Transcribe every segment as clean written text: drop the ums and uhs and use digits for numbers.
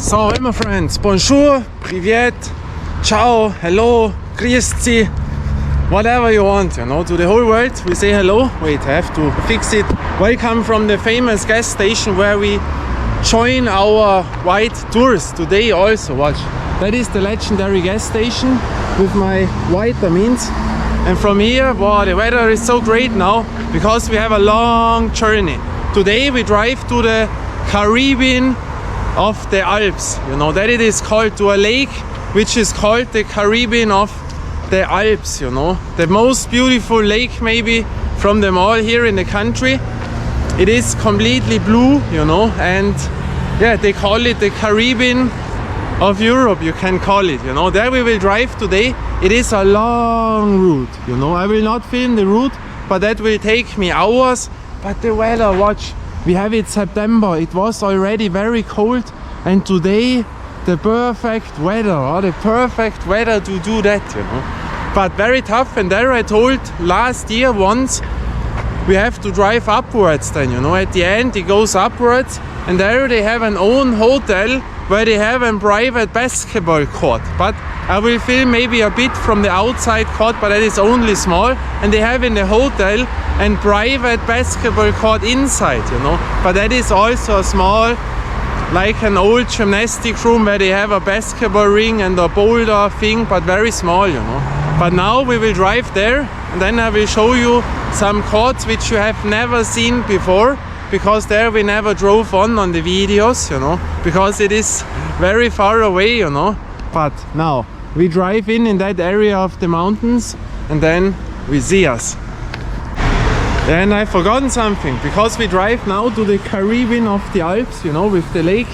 So, hey my friends, bonjour, privet, ciao, hello, grüezi, whatever you want, you know, to the whole world we say hello. Wait, I have to fix it. Welcome from the famous gas station where we join our white tours today also. Watch, that is the legendary gas station with my vitamins. And from here, wow, the weather is so great now because we have a long journey. Today we drive to the Caribbean of the Alps, you know, that it is called, to a lake which is called the Caribbean of the Alps, you know, the most beautiful lake maybe from them all here in the country. It is completely blue, you know, and yeah, they call it the Caribbean of Europe, you can call it, you know. There we will drive today. It is a long route, you know. I will not film the route, but that will take me hours. But the weather, watch, we have it September, it was already very cold, and today the perfect weather, or the perfect weather to do that, you know. But very tough. And there I told last year once, we have to drive upwards then, you know, at the end it goes upwards, and there they have an own hotel where they have a private basketball court. But I will film maybe a bit from the outside court, but that is only small, and they have in the hotel and private basketball court inside, you know. But that is also a small, like an old gymnastic room where they have a basketball ring and a boulder thing, but very small, you know. But now we will drive there, and then I will show you some courts which you have never seen before, because there we never drove on the videos, you know, because it is very far away, you know. But now we drive in that area of the mountains, and then we see us. And I've forgotten something, because we drive now to the Caribbean of the Alps, you know, with the lake.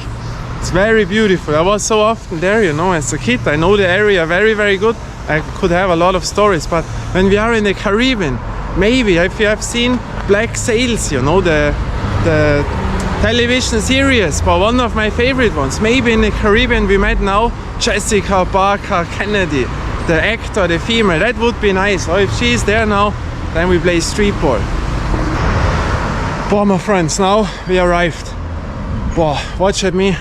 It's very beautiful. I was so often there, you know, as a kid. I know the area very, very good. I could have a lot of stories, but when we are in the Caribbean, maybe if you have seen Black Sails, you know, the television series, but one of my favorite ones, maybe in the Caribbean we met now Jessica Parker Kennedy, the actor, the female. That would be nice. Or if she's there now, then we play street ball. Boah, my friends, now we arrived. Boah, watch at me,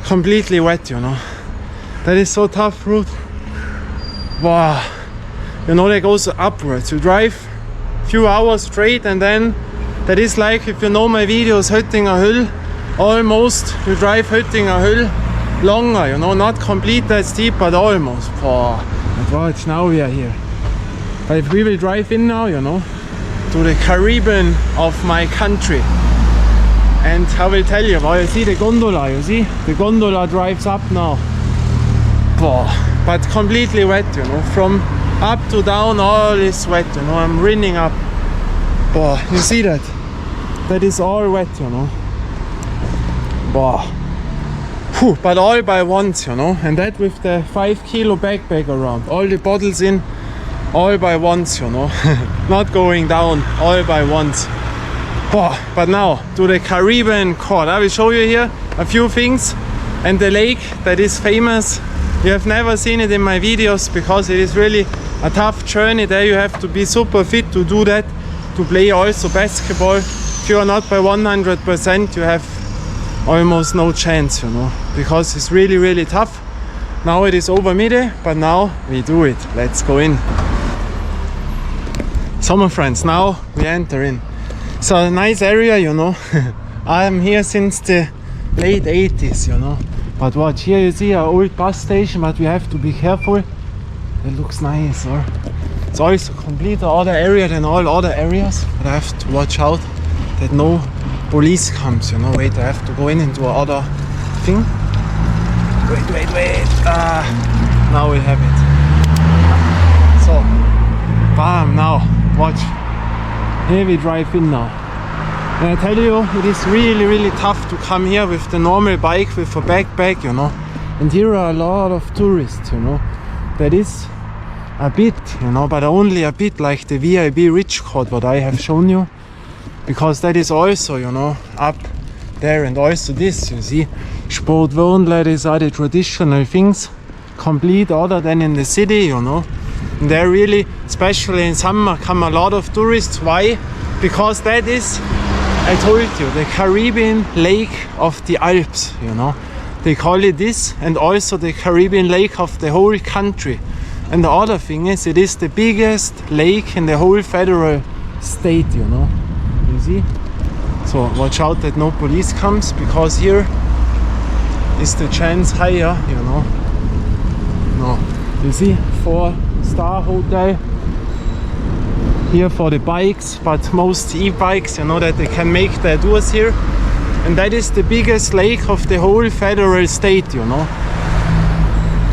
completely wet, you know. That is so tough route. Wow, you know, that goes upwards. You drive a few hours straight, and then that is like, if you know my videos, Höttinger Höll, almost you drive Höttinger Höll longer, you know, not complete that steep, but almost. Wow, but watch, now we are here. But if we will drive in now, you know, to the Caribbean of my country, and I will tell you, well, you see the gondola, you see? The gondola drives up now. Wow, but completely wet, you know, from up to down, all is wet, you know, I'm running up. Wow, you see that? That is all wet, you know. Wow. Whew, but all by once, you know, and that with the 5 kilo backpack around, all the bottles in, all by once, you know. Not going down, all by once. Wow. But now to the Caribbean court. I will show you here a few things, and the lake that is famous. You have never seen it in my videos because it is really a tough journey. There you have to be super fit to do that, to play also basketball. If you are not by 100%, you have almost no chance, you know, because it's really, really tough. Now it is over midday, but now we do it. Let's go in. So my friends, now we enter in. It's a nice area, you know. I am here since the late 80s, you know. But watch, here you see an old bus station, but we have to be careful. It looks nice, or it's also complete other area than all other areas, but I have to watch out that no police comes, you know. Wait, I have to go into another thing. Wait. Now we have it. So, bam, now, watch. Here we drive in now. And I tell you, it is really, really tough to come here with the normal bike, with a backpack, you know. And here are a lot of tourists, you know. That is a bit, you know, but only a bit, like the VIB Rich Court, what I have shown you. Because that is also, you know, up there, and also this, you see. Sportwohnle, these are the traditional things, complete other than in the city, you know. And there really, especially in summer, come a lot of tourists. Why? Because that is, I told you, the Caribbean lake of the Alps, you know. they call it this, and also the Caribbean lake of the whole country. And the other thing is, it is the biggest lake in the whole federal state, you know. You see? So watch out that no police comes, because here is the chance higher, you know. No, you see, 4-star hotel here for the bikes, but most e-bikes, you know, that they can make their tours here. And that is the biggest lake of the whole federal state, you know.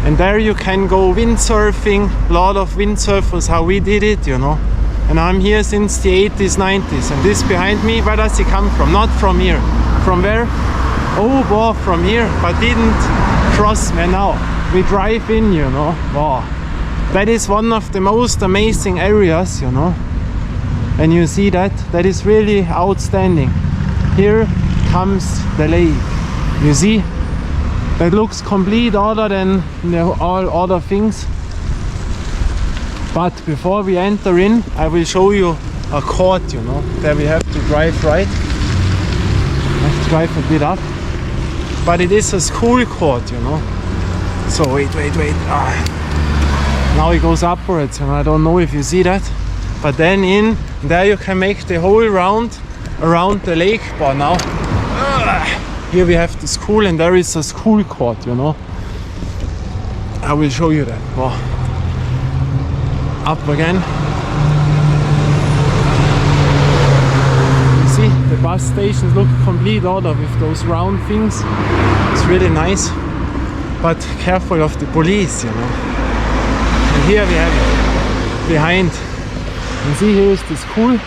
And there you can go windsurfing, a lot of windsurfers, how we did it, you know. And I'm here since the 80s, 90s. And this behind me, where does he come from? Not from here. From where? Oh, wow, from here, but didn't cross me now. We drive in, you know. Wow. That is one of the most amazing areas, you know. And you see that? That is really outstanding. Here comes the lake. You see? That looks complete other than all other things. But before we enter in, I will show you a court, you know. There we have to drive right. Let's drive a bit up. But it is a school court, you know. So wait. Now it goes upwards, and I don't know if you see that. But then in there you can make the whole round around the lake. But now here we have the school, and there is a school court, you know. I will show you that. Wow. Up again. You see, the bus stations look complete order with those round things. It's really nice, but careful of the police, you know. And here we have it behind. You see, here is the school,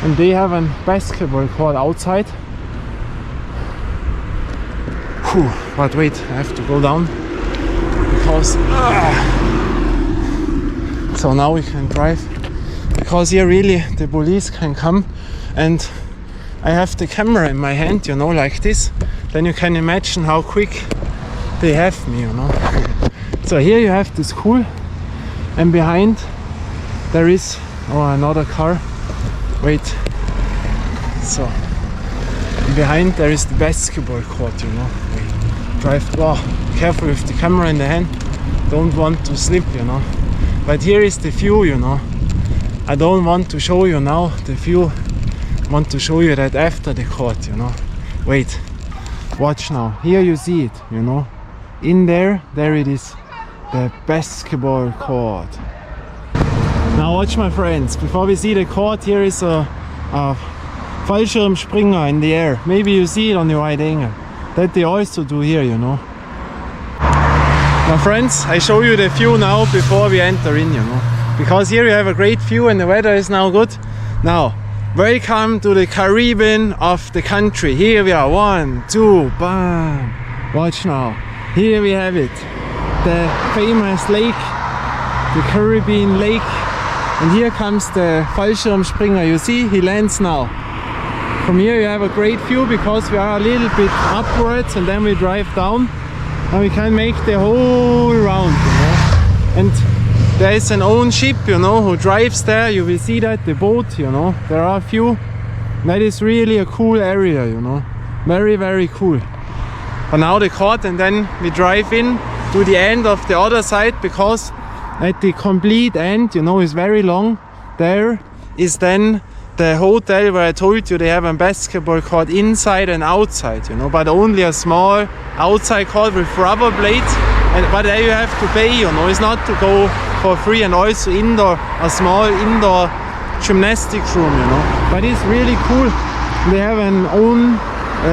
and they have a basketball court outside. Whew, but wait, I have to go down because so now we can drive, because here really the police can come, and I have the camera in my hand, you know, like this. Then you can imagine how quick they have me, you know. So here you have the school, and behind there is another car. Wait. So behind there is the basketball court, you know. Drive, careful with the camera in the hand. Don't want to slip, you know. But here is the view, you know. I don't want to show you now the view. I want to show you that after the court, you know. Wait, watch now. Here you see it, you know. In there it is, the basketball court. Now watch, my friends. Before we see the court, here is a Fallschirmspringer in the air. Maybe you see it on your right angle. That they also do here, you know. My friends, I show you the view now before we enter in, you know. Because here you have a great view and the weather is now good. Now, welcome to the Caribbean of the country. Here we are, 1, 2, bam. Watch now. Here we have it. The famous lake, the Caribbean lake. And here comes the Fallschirmspringer. You see, he lands now. From here you have a great view, because we are a little bit upwards, and then we drive down and we can make the whole round, you know. And there is an own ship, you know, who drives there. You will see that, the boat, you know. There are a few. That is really a cool area, you know. Very, very cool. But now the court, and then we drive in to the end of the other side, because at the complete end, you know, is very long. There is then the hotel where I told you they have a basketball court inside and outside, you know, but only a small outside court with rubber blades. But there you have to pay, you know, it's not to go for free. And also indoor, a small indoor gymnastics room, you know. But it's really cool. They have an own,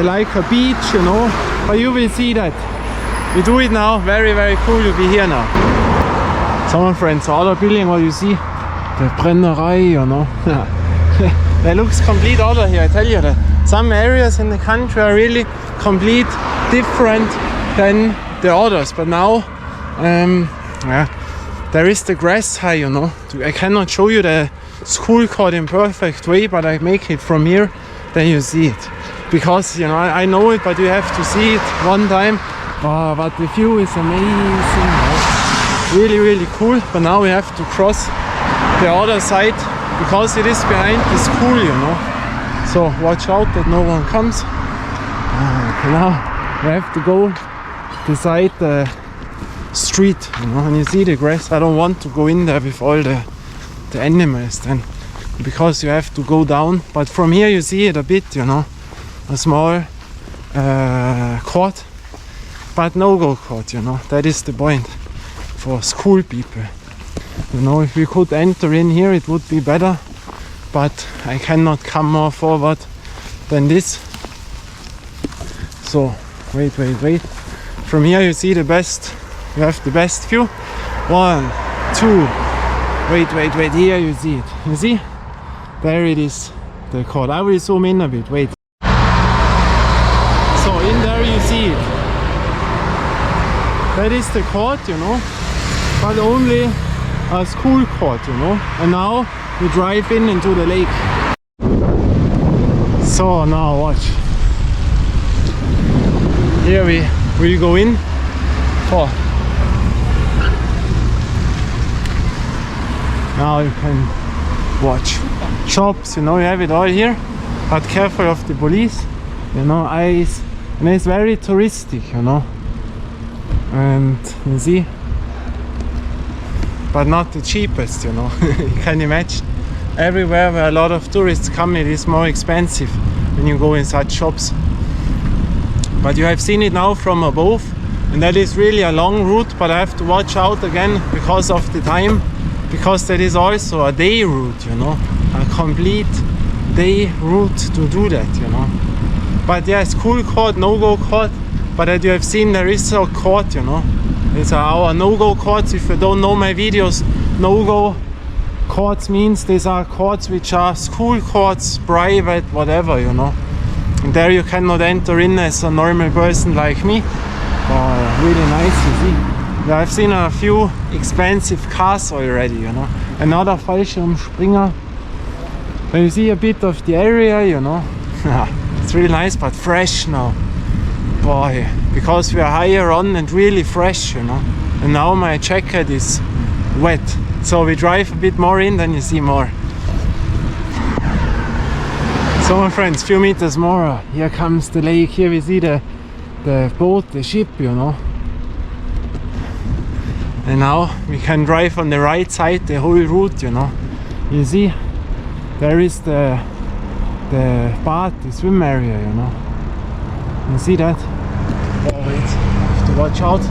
like a beach, you know. But you will see that. We do it now. Very, very cool to be here now. So my friends, the other building, what you see, the Brennerei, you know. That looks complete other here, I tell you that. Some areas in the country are really complete different than the others. But now, there is the grass high, you know. I cannot show you the school court in perfect way, but I make it from here, then you see it. Because, you know, I know it, but you have to see it one time. Oh, but the view is amazing. Really, really cool. But now we have to cross the other side, because it is behind the school, you know. So watch out that no one comes. Okay, now You have to go beside the street, you know, and you see the grass. I don't want to go in there with all the animals then, because you have to go down. But from here you see it a bit, you know, a small court, but no-go court, you know. That is the point for school people. You know, if we could enter in here it would be better, but I cannot come more forward than this. So wait. From here you see the best, you have the best view. 1, 2, wait, here you see it. You see? There it is, the court. I will zoom in a bit, wait. So in there you see it. That is the court, you know, but only a school court, you know. And now we drive into the lake. So now watch. Here we will go in for. Now you can watch shops, you know, you have it all here, but careful of the police, you know, eyes, and it's very touristic, you know, and you see, but not the cheapest, you know. You can imagine everywhere where a lot of tourists come it is more expensive when you go in such shops. But you have seen it now from above, and that is really a long route, but I have to watch out again because of the time, because that is also a day route, you know, a complete day route to do that, you know. But yeah, school court, no-go court, but as you have seen there is a court, you know. It's our no-go courts. If you don't know my videos, no-go courts means these are courts which are school courts, private, whatever, you know. And there you cannot enter in as a normal person like me. Really nice, you see. Yeah, I've seen a few expensive cars already, you know. Another Fallschirmspringer. But you see a bit of the area, you know. It's really nice, but fresh now. Boy, because we are higher on and really fresh, you know. And now my jacket is wet. So we drive a bit more in, then you see more. So my friends, few meters more, here comes the lake. Here we see the boat, the ship, you know. And now we can drive on the right side the whole route, you know. You see, there is the bath, the swim area, you know. You see that? Oh wait, I have to watch out.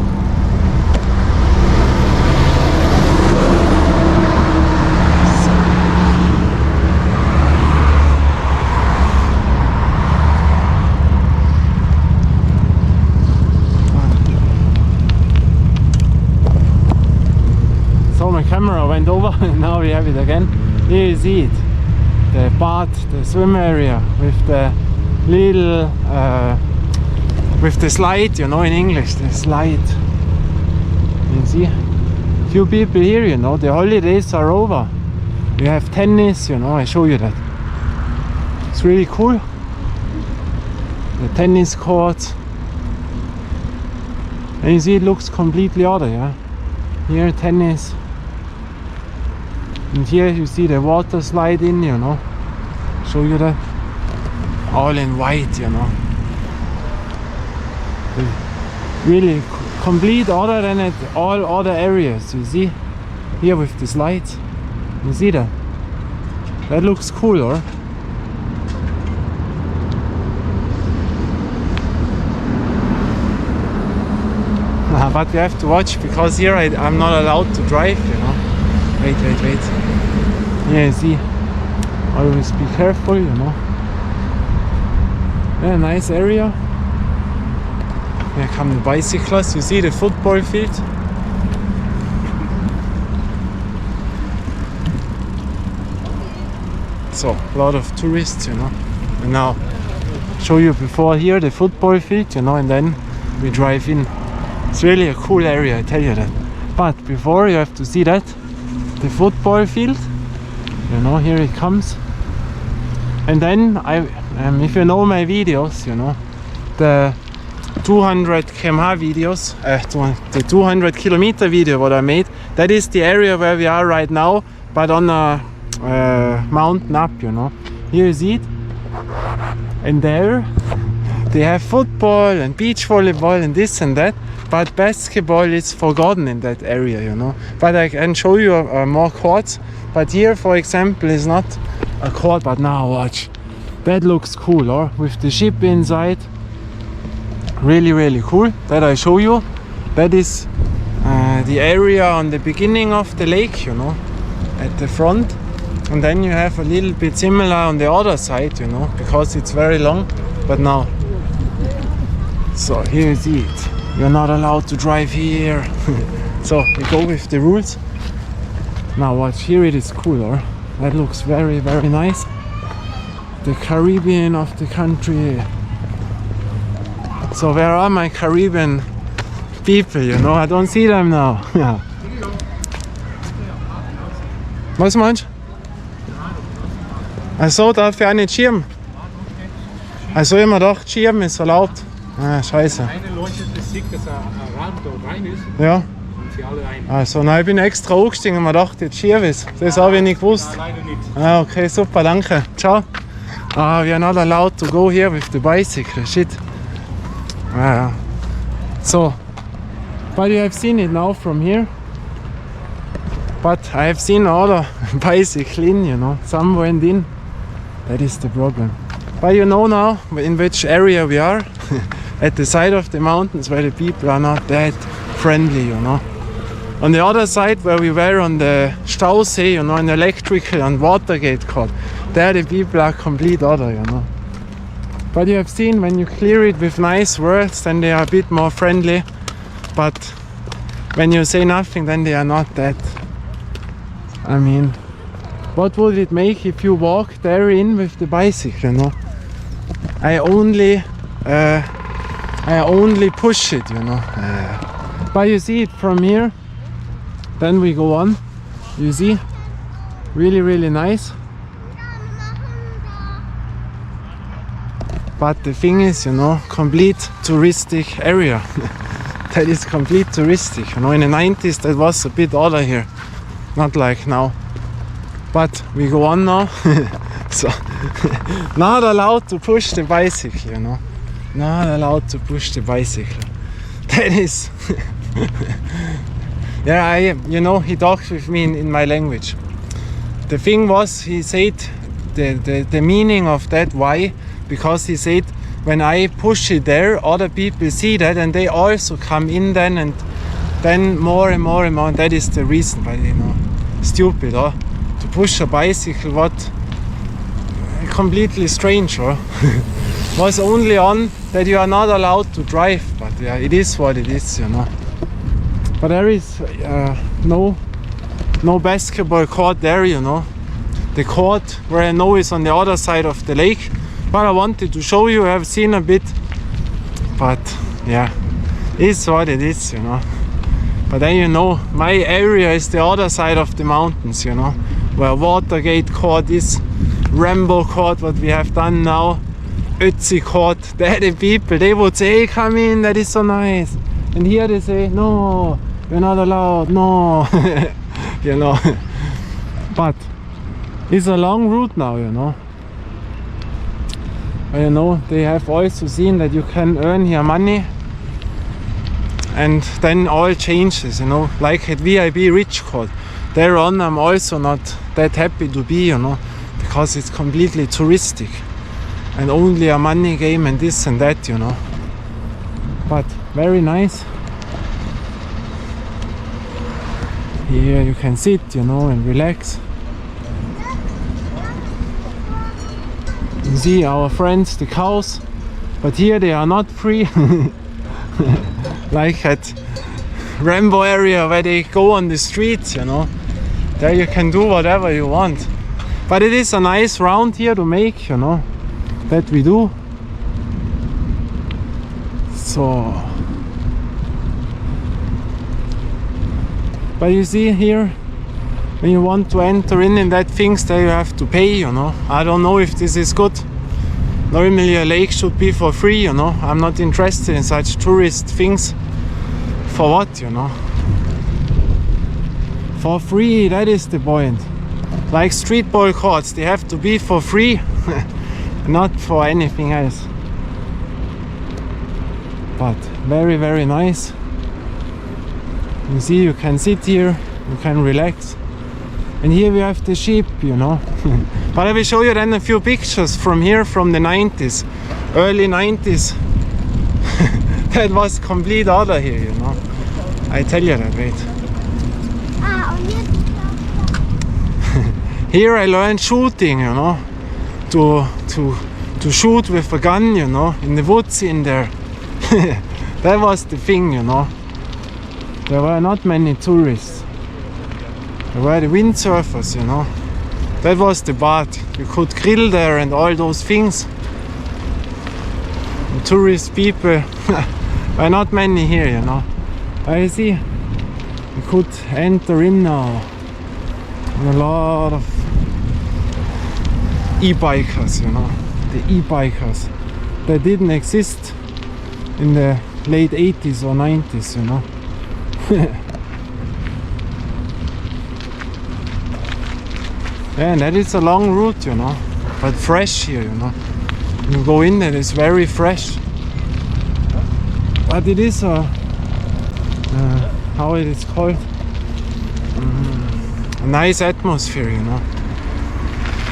My camera went over and now we have it again. Here you see it, the bath, the swim area with the little with the slide, you know, in English, the slide. You see, few people here, you know, the holidays are over. We have tennis, you know, I show you that. It's really cool. The tennis court. And you see it looks completely other, yeah. Here tennis. And here you see the water slide in, you know. Show you that. All in white, you know. Really complete other than at all other areas, you see. Here with the slides. You see that? That looks cool, or? But we have to watch because here I'm not allowed to drive, you know. Wait. Yeah, you see, always be careful, you know. Yeah, nice area. Here come the bicyclists. You see the football field. So, a lot of tourists, you know. And now, show you before here the football field, you know, and then we drive in. It's really a cool area, I tell you that. But before you have to see that. The football field, you know, here it comes. And then if you know my videos, you know, the 200 km/h videos, the 200 kilometer video what I made, that is the area where we are right now, but on a mountain up, you know. Here you see it, and there They have football and beach volleyball and this and that, but basketball is forgotten in that area, you know. But I can show you more courts. But here, for example, is not a court, but now watch. That looks cool, or with the ship inside. Really, really cool. That I show you. That is the area on the beginning of the lake, you know, at the front. And then you have a little bit similar on the other side, you know, because it's very long. But now, so here you see it. You're not allowed to drive here. So we go with the rules. Now watch, here it is cooler. That looks very, very nice. The Caribbean of the country. So where are my Caribbean people, you know? I don't see them now. Ja. Was meinst du? Achso, darf ich auch nicht schirmen? Also immer doch, schirmen ist erlaubt. Ah, scheiße. Eine leuchtet das sieht, dass ein Rad da rein ist. Ja. Und sie alle rein. Also, nein, ich bin extra hochgestiegen und mir gedacht, jetzt schier ist. Das habe ich nicht gewusst. Nein, leider nicht. Ah, okay, super, danke. Ciao. Ah, we are not allowed to go here with the bicycle. Shit. Ah. So, but you have seen it now from here. But I have seen other bicycle in, you know. Some went in. That is the problem. But you know now in which area we are. At the side of the mountains where the people are not that friendly, you know. On the other side where we were on the Stausee, you know, in electrical and Watergate court, there the people are complete other, you know. But you have seen when you clear it with nice words, then they are a bit more friendly. But when you say nothing, then they are not that. I mean, what would it make if you walk there in with the bicycle, you know? I only push it, you know. But you see it from here. Then we go on. You see, really, really nice. But the thing is, you know, complete touristic area. That is complete touristic. You know, in the 90s that was a bit other here. Not like now. But we go on now. So, not allowed to push the bicycle, you know. Not allowed to push the bicycle. That is... Yeah, you know, he talked with me in my language. The thing was, he said the meaning of that, why? Because he said, when I push it there, other people see that and they also come in then and then more and more and more. And that is the reason why, you know, stupid, or to push a bicycle, what completely strange, or was only on that you are not allowed to drive. But yeah, it is what it is, you know. But there is no basketball court there, you know. The court where I know is on the other side of the lake. But I wanted to show you, I have seen a bit. But yeah, it's what it is, you know. But then, you know, my area is the other side of the mountains, you know. Where Watergate court is, Rambo court, what we have done now, Ötzi court. There the people, they would say, hey, come in, that is so nice. And here they say, no, you're not allowed, no. You know. But it's a long route now, you know. You know, they have also seen that you can earn here money, and then all changes, you know, like at VIB Rich Court. There on I'm also not that happy to be, you know, because it's completely touristic and only a money game and this and that, you know. But very nice. Here you can sit, you know, and relax. You see our friends, the cows, but here they are not free. Like at Rambo area where they go on the streets, you know. There you can do whatever you want. But it is a nice round here to make, you know, that we do. So, but you see here, when you want to enter in that things, there you have to pay, you know. I don't know if this is good. Normally a lake should be for free, you know. I'm not interested in such tourist things. For what, you know? For free, that is the point. Like street ball courts, they have to be for free. Not for anything else. but very, very nice. You see, you can sit here, you can relax. And here we have the sheep, you know. But I will show you then a few pictures from here, from the 90s, early 90s. That was complete other here, you know. I tell you that, wait. Here I learned shooting, you know, to shoot with a gun, you know, in the woods in there. That was the thing, you know. There were not many tourists. There were the windsurfers, you know. That was the part. You could grill there and all those things. And tourist people were not many here, you know. I see. You could enter in now. And a lot of e-bikers, you know. The e-bikers that didn't exist in the late 80s or 90s, you know. Yeah, and that is a long route, you know, but fresh here, you know. You go in there, it's very fresh. But it is a how it is called, a nice atmosphere, you know.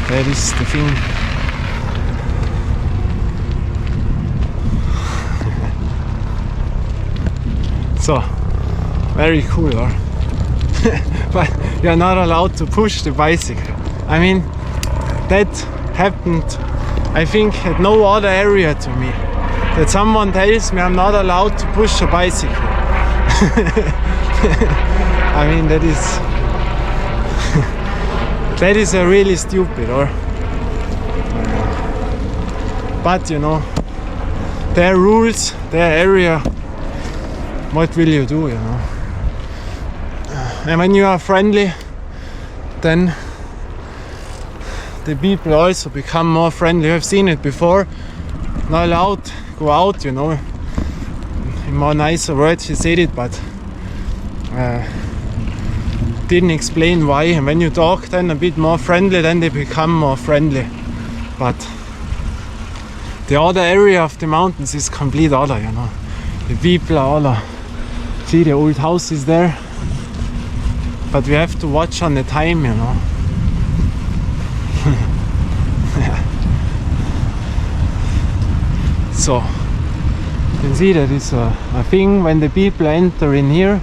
That is the thing. So, very cool, huh? But you're not allowed to push the bicycle. I mean, that happened, I think, at no other area to me. That someone tells me I'm not allowed to push a bicycle. I mean, that is a really stupid, or but you know, their rules, their area. What will you do, you know? And when you are friendly, then the people also become more friendly. I've seen it before. Not allowed to go out, you know. In more nicer words, she said it, but didn't explain why. And when you talk then a bit more friendly, then they become more friendly. But the other area of the mountains is complete other, you know. The people are other. See the old houses there. But we have to watch on the time, you know. So, you can see that is a thing when the people enter in here,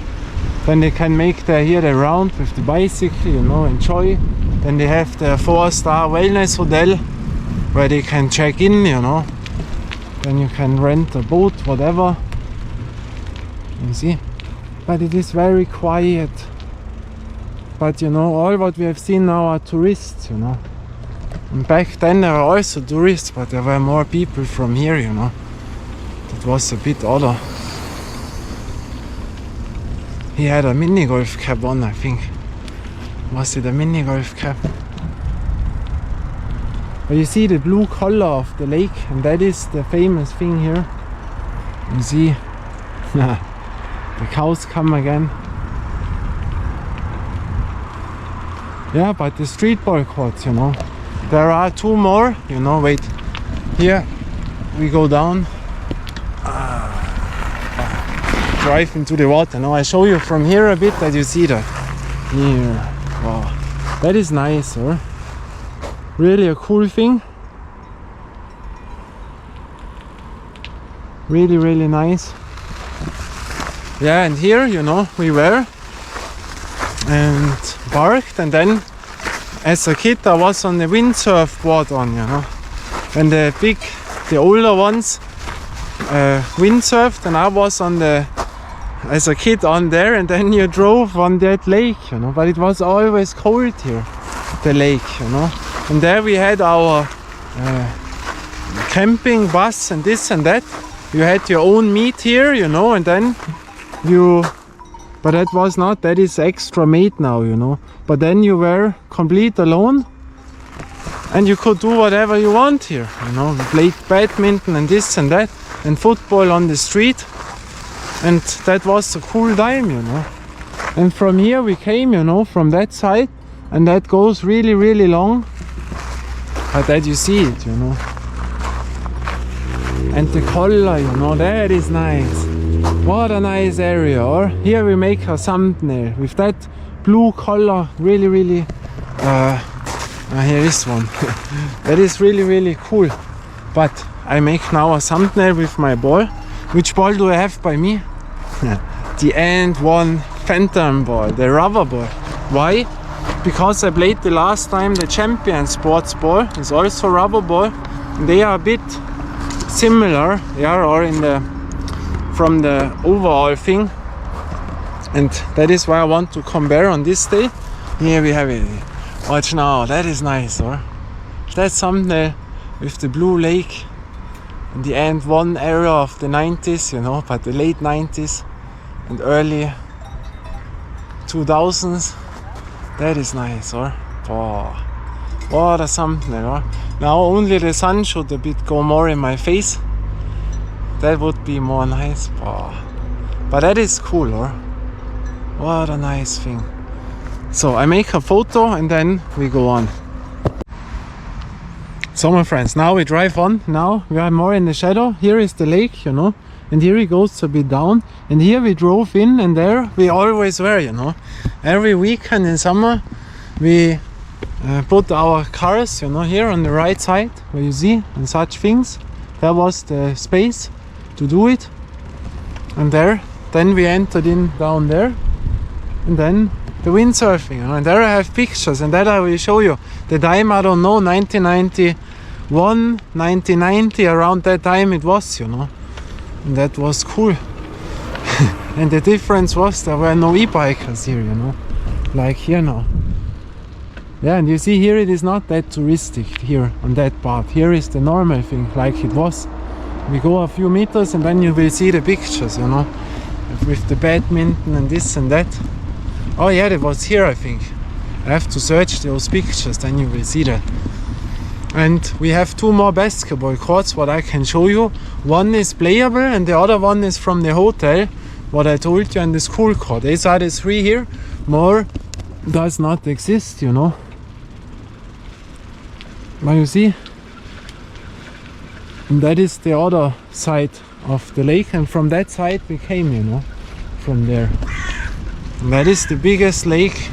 then they can make their round with the bicycle, you know, enjoy. Then they have their 4-star wellness hotel where they can check in, you know. Then you can rent a boat, whatever. You see? But it is very quiet. But you know, all what we have seen now are tourists, you know. And back then there were also tourists, but there were more people from here, you know. That was a bit other. He had a mini golf cap on, I think. Was it a mini golf cap? But you see the blue color of the lake, and that is the famous thing here. You see, the cows come again. Yeah, but the street ball courts, you know. There are 2 more, you know, wait. Here we go down. Drive into the water. Now I show you from here a bit that you see that. Here. Wow. That is nice, huh? Really a cool thing. Really, really nice. Yeah, and here, you know, we were and parked, and then as a kid I was on the windsurf board on, you know. And the older ones windsurfed, and I was on as a kid on there, and then you drove on that lake, you know. But it was always cold here, the lake, you know. And there we had our camping bus and this and that. You had your own meat here, you know, and then but that is extra made now, you know. But then you were complete alone, and you could do whatever you want here, you know. We played badminton and this and that, and football on the street, and that was a cool time, you know. And from here we came, you know, from that side, and that goes really, really long. But that you see it, you know. And the color, you know, that is nice. What a nice area. Or here we make a thumbnail with that blue color. Really, really. Here is one. That is really, really cool. But I make now a thumbnail with my ball. Which ball do I have by me? The End One Phantom ball, the rubber ball. Why? Because I played the last time the Champion sports ball. It's also rubber ball. They are a bit similar. They are all in the from the overall thing, and that is why I want to compare on this day. Here we have it. Watch now, that is nice, or that's something with the blue lake in the End One era of the 90s, you know, but the late 90s and early 2000s. That is nice, or what a something, or now only the sun should a bit go more in my face. That would be more nice, but that is cool, or what a nice thing. So I make a photo and then we go on. So my friends, now we drive on. Now we are more in the shadow. Here is the lake, you know, and here it goes a bit down. And here we drove in, and there we always were, you know. Every weekend in summer we put our cars, you know, here on the right side where you see and such things. There was the space to do it, and there then we entered in down there, and then the windsurfing, you know, and there I have pictures, and that I will show you. The time, I don't know, 1991, 1990, around that time it was, you know, and that was cool. And the difference was there were no e-bikers here, you know, like here now. Yeah, and you see here it is not that touristic here on that part. Here is the normal thing like it was. We go a few meters and then you will see the pictures, you know, with the badminton and this and that. Oh yeah, that was here, I think. I have to search those pictures, then you will see that. And we have two more basketball courts, what I can show you. One is playable and the other one is from the hotel, what I told you, and the school court. These are the three here. More does not exist, you know. But you see, and that is the other side of the lake, and from that side we came, you know, from there. And that is the biggest lake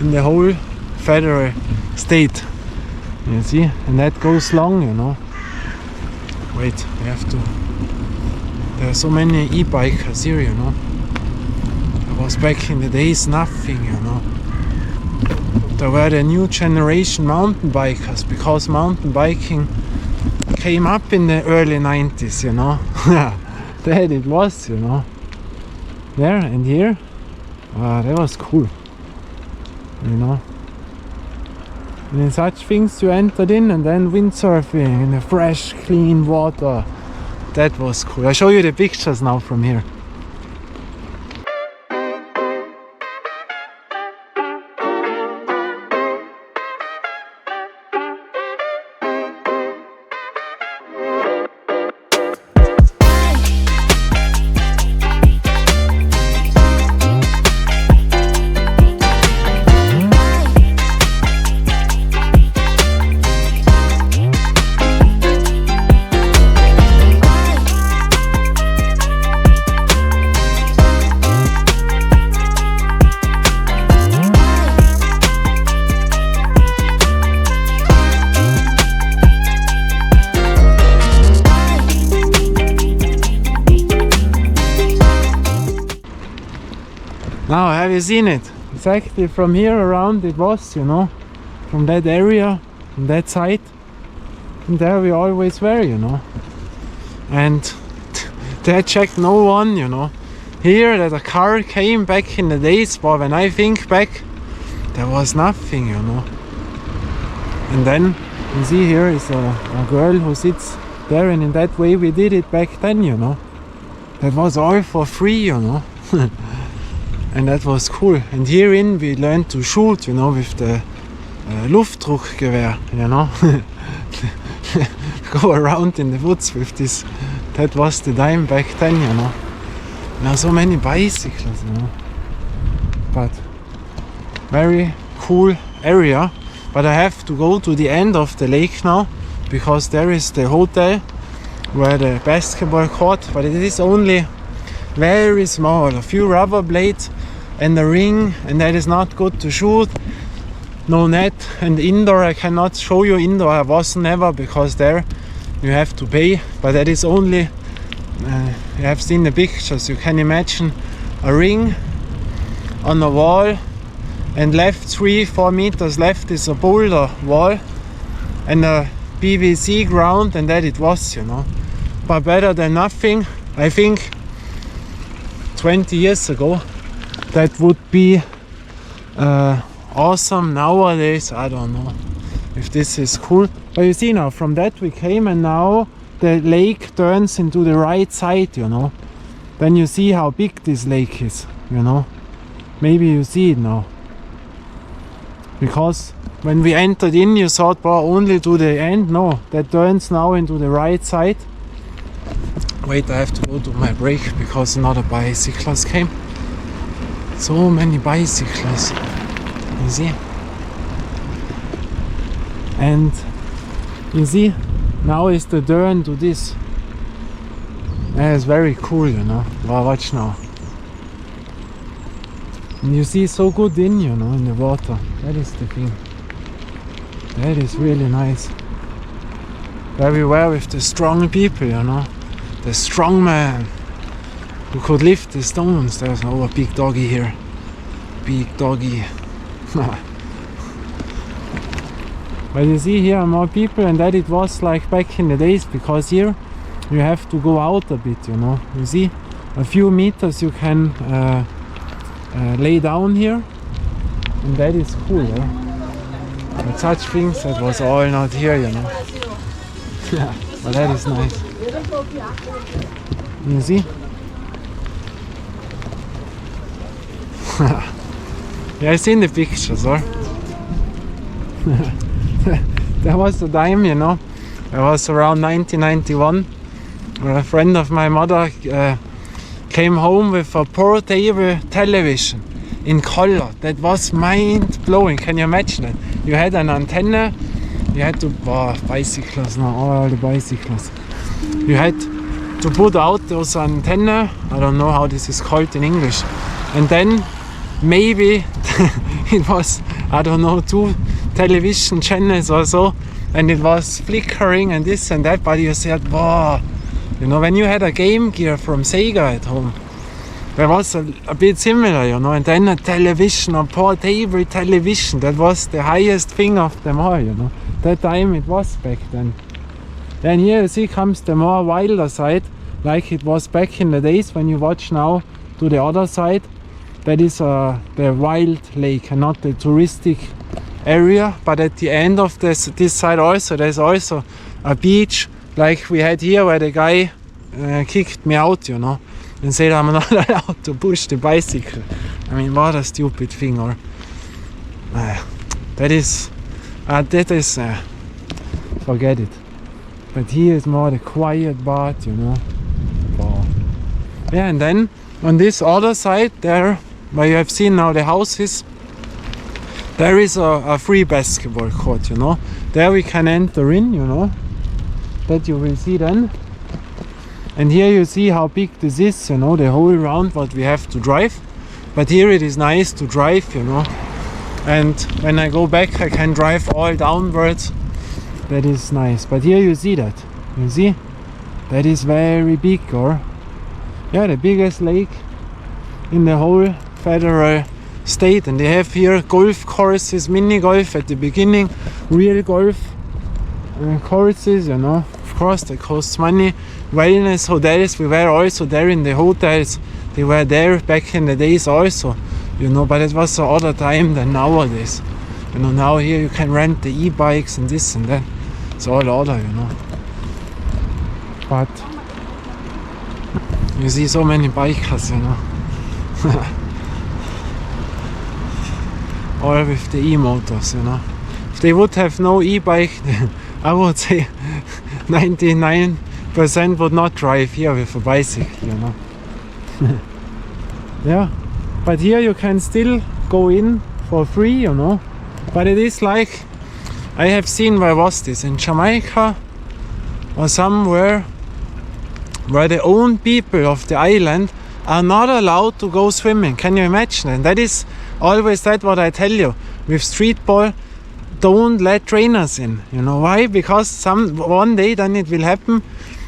in the whole federal state, you see, and that goes long, you know. Wait, we have to, there are so many e-bikers here, you know. There was back in the days nothing, you know. There were the new generation mountain bikers, because mountain biking came up in the early 90s, you know. That it was, you know. There and here, that was cool, you know. And in such things you entered in, and then windsurfing in the fresh, clean water. That was cool. I'll show you the pictures now from here. Now, have you seen it? Exactly from here around it was, you know, from that area, from that side, and there we always were, you know. And there checked no one, you know. Here that a car came back in the days, but when I think back, there was nothing, you know. And then you see here is a girl who sits there, and in that way we did it back then, you know. That was all for free, you know. And that was cool. And herein we learned to shoot, you know, with the Luftdruckgewehr, you know. Go around in the woods with this. That was the time back then, you know. Now so many bicycles, you know. But very cool area. But I have to go to the end of the lake now, because there is the hotel where the basketball court, but it is only very small, a few rubber blades and a ring, and that is not good to shoot. No net. And indoor I cannot show you. Indoor I was never, because there you have to pay, but that is only you have seen the pictures, you can imagine a ring on a wall, and left 3-4 meters left is a boulder wall and a PVC ground, and that it was, you know. But better than nothing. I think 20 years ago that would be awesome. Nowadays I don't know if this is cool. But you see now, from that we came, and now the lake turns into the right side, you know. Then you see how big this lake is, you know. Maybe you see it now. Because when we entered in, you thought, well, only to the end. No, that turns now into the right side. Wait, I have to go to my break because another bicyclist came. So many bicyclists. You see? And you see, now is the turn to this. Yeah, it's very cool, you know. Well, watch now. And you see so good in, you know, in the water. That is the thing. That is really nice. Everywhere with the strong people, you know. The strong man who could lift the stones. There's a big doggy here. Big doggy. But you see, here are more people, and that it was like back in the days, because here you have to go out a bit, you know. You see, a few meters you can lay down here, and that is cool, yeah? But such things, that was all not here, you know. Yeah, but that is nice. You see? Yeah, I seen the pictures, or? There was a time, you know, it was around 1991, where a friend of my mother came home with a portable television in color. That was mind-blowing. Can you imagine it? You had an antenna, you had to, bicycles now, all the bicycles. You had to put out those antenna, I don't know how this is called in English, and then maybe it was, I don't know, 2 television channels or so, and it was flickering and this and that, but you said, wow, you know, when you had a Game Gear from Sega at home, there was a bit similar, you know, and then a television, a portable television, that was the highest thing of them all, you know. That time it was back then. Then here you see comes the more wilder side, like it was back in the days. When you watch now to the other side, that is the wild lake and not the touristic area. But at the end of this side also, there's also a beach like we had here, where the guy kicked me out, you know, and said I'm not allowed to push the bicycle. I mean, what a stupid thing. Or that is forget it. But here is more the quiet part, you know. Wow. Yeah, and then on this other side there, where you have seen now the houses, there is a free basketball court, you know. There we can enter in, you know. That you will see then. And here you see how big this is, you know, the whole round what we have to drive. But here it is nice to drive, you know. And when I go back I can drive all downwards. That is nice. But here you see that. You see? That is very big, or? Yeah, the biggest lake in the whole federal state. And they have here golf courses, mini golf at the beginning, real golf courses, you know. Of course, that costs money. Wellness hotels, we were also there in the hotels. They were there back in the days also, you know, but it was other time than nowadays. You know, now here you can rent the e-bikes and this and that. It's all other, you know. But you see so many bikers, you know. All with the e-motors, you know. If they would have no e-bike, I would say 99% would not drive here with a bicycle, you know. Yeah, but here you can still go in for free, you know. But it is like, I have seen, where was this, in Jamaica or somewhere, where the own people of the island are not allowed to go swimming. Can you imagine? And that is always that what I tell you. With street ball, don't let trainers in. You know why? Because one day then it will happen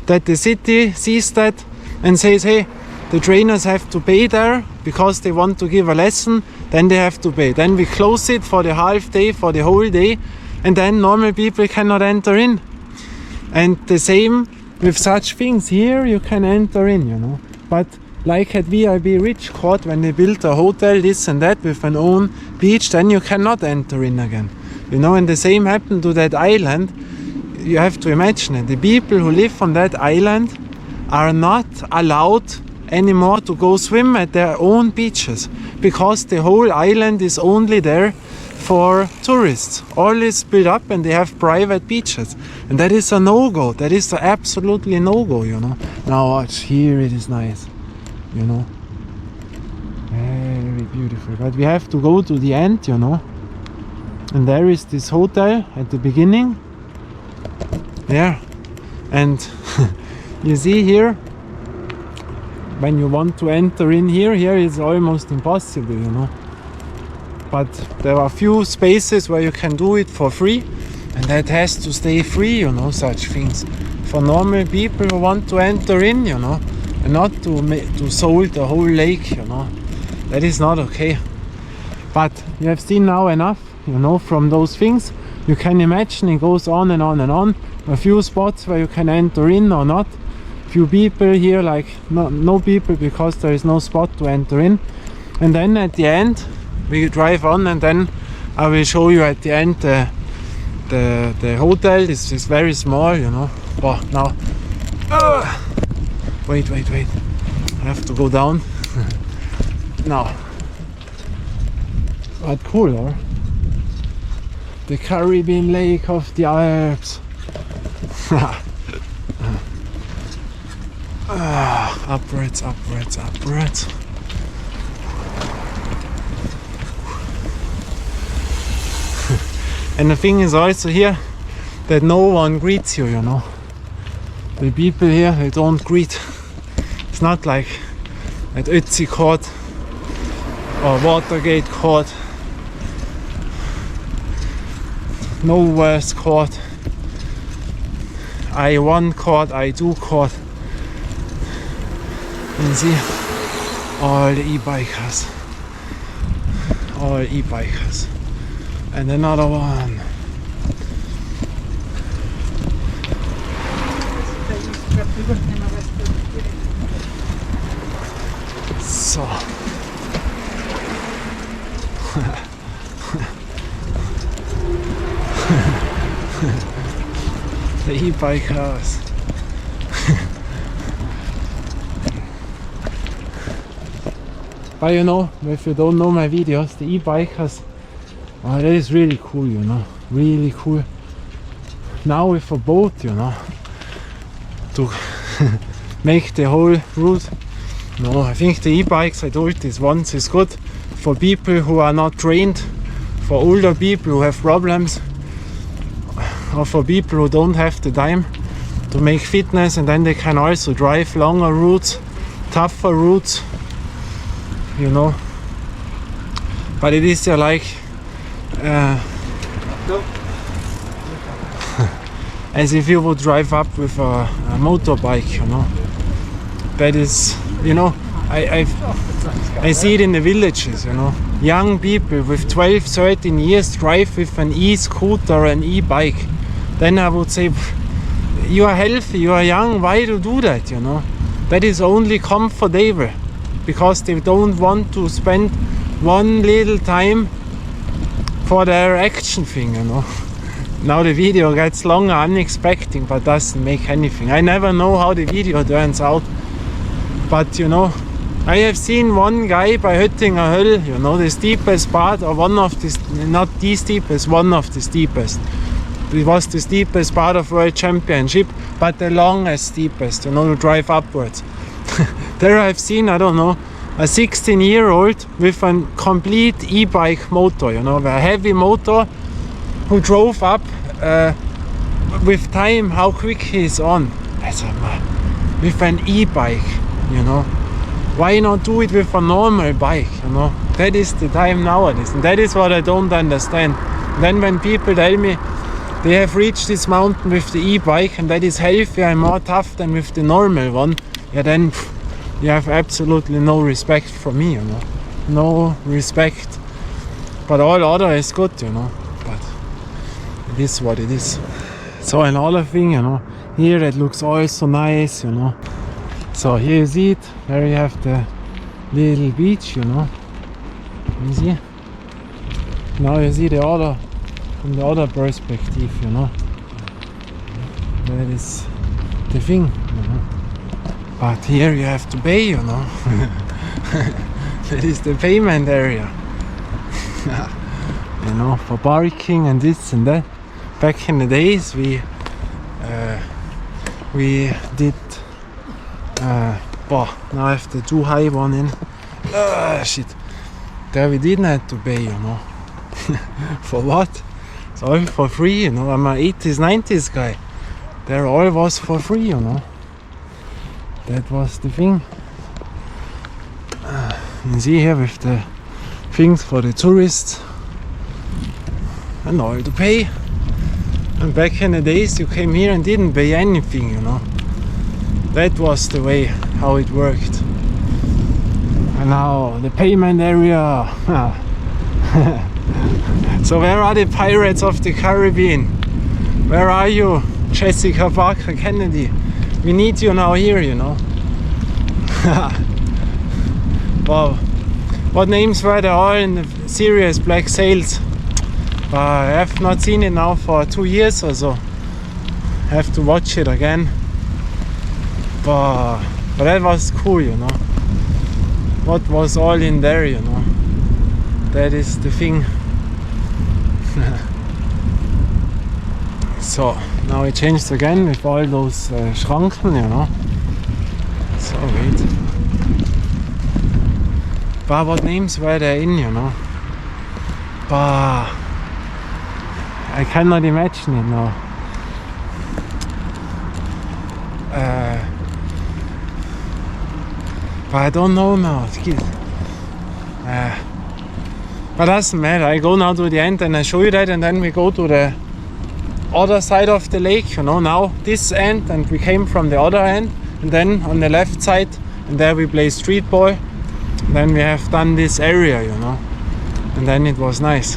that the city sees that and says, hey, the trainers have to pay there because they want to give a lesson, then they have to pay. Then we close it for the half day, for the whole day, and then normal people cannot enter in. And the same with such things. Here you can enter in, you know. But like at VIB Rich Court, when they built a hotel, this and that, with an own beach, then you cannot enter in again. You know, and the same happened to that island. You have to imagine it. The people who live on that island are not allowed anymore to go swim at their own beaches because the whole island is only there for tourists. All is built up and they have private beaches. And that is a no-go. That is absolutely no-go, you know. Now watch, here it is nice, you know. Very beautiful. But we have to go to the end, you know. And there is this hotel at the beginning. Yeah. And you see here, when you want to enter in here is almost impossible, you know. But there are few spaces where you can do it for free, and that has to stay free, you know, such things. For normal people who want to enter in, you know, and not to sold the whole lake, you know. That is not okay. But you have seen now enough, you know, from those things. You can imagine it goes on and on and on. A few spots where you can enter in or not. Few people here, like no people because there is no spot to enter in. And then at the end we drive on, and then I will show you at the end the hotel. This is very small, you know. Oh, now wait, I have to go down. Now, but cool, or the Caribbean Lake of the Alps. Upwards. And the thing is also here that no one greets you, you know. The people here, they don't greet. It's not like at Ötzi Court or Watergate Court, Nowhere's Court, I1 Court, I2 Court. And see, all the e-bikers. All e-bikers. And another one. So. The e-bikers. But you know, if you don't know my videos, the e-bikers, oh, that is really cool, you know, really cool. Now with a boat, you know, to make the whole route. No, I think the e-bikes, I told this once, is good for people who are not trained, for older people who have problems, or for people who don't have the time to make fitness, and then they can also drive longer routes, tougher routes, you know. But it is like as if you would drive up with a motorbike, you know. That is, you know, I see it in the villages, you know. Young people with 12, 13 years drive with an e-scooter, an e-bike. Then I would say, you are healthy, you are young, why do you do that, you know? That is only comfortable, because they don't want to spend one little time for their action thing, you know. Now the video gets longer, unexpected, but doesn't make anything. I never know how the video turns out. But you know, I have seen one guy by Höttinger Höll, you know, the steepest part, or one of the, not the steepest, one of the steepest. It was the steepest part of World Championship, but the longest steepest, you know, to drive upwards. There I've seen, I don't know, a 16-year-old with a complete e-bike motor, you know, a heavy motor, who drove up with time how quick he is on. I said, man, with an e-bike, you know. Why not do it with a normal bike, you know? That is the time nowadays, and that is what I don't understand. Then when people tell me they have reached this mountain with the e-bike and that is healthier and more tough than with the normal one, yeah, then you have absolutely no respect for me, you know. No respect. But all other is good, you know. But it is what it is. So another thing, you know, here it looks also nice, you know. So here you see it, there you have the little beach, you know. You see? Now you see the other, from the other perspective, you know. That is the thing, you know. But here you have to pay, you know. That is the payment area. You know, for parking and this and that. Back in the days we did now I have the too high one in. Shit. There we didn't have to pay, you know. For what? It's all for free, you know. I'm an 80s, 90s guy. There all was for free, you know. That was the thing. You see here with the things for the tourists and all to pay. And back in the days you came here and didn't pay anything, you know. That was the way how it worked. And now the payment area. So where are the Pirates of the Caribbean? Where are you, Jessica Parker Kennedy? We need you now here, you know. Wow. What names were there all in the series Black Sails? I have not seen it now for 2 years or so. I have to watch it again. But that was cool, you know. What was all in there, you know. That is the thing. So now it changed again with all those Schranken, you know. So wait. But what names were there in, you know? But I cannot imagine it now. But I don't know now. But doesn't matter. I go now to the end and I show you that, and then we go to the other side of the lake, you know. Now this end, and we came from the other end, and then on the left side, and there we play street ball. Then we have done this area, you know, and then it was nice.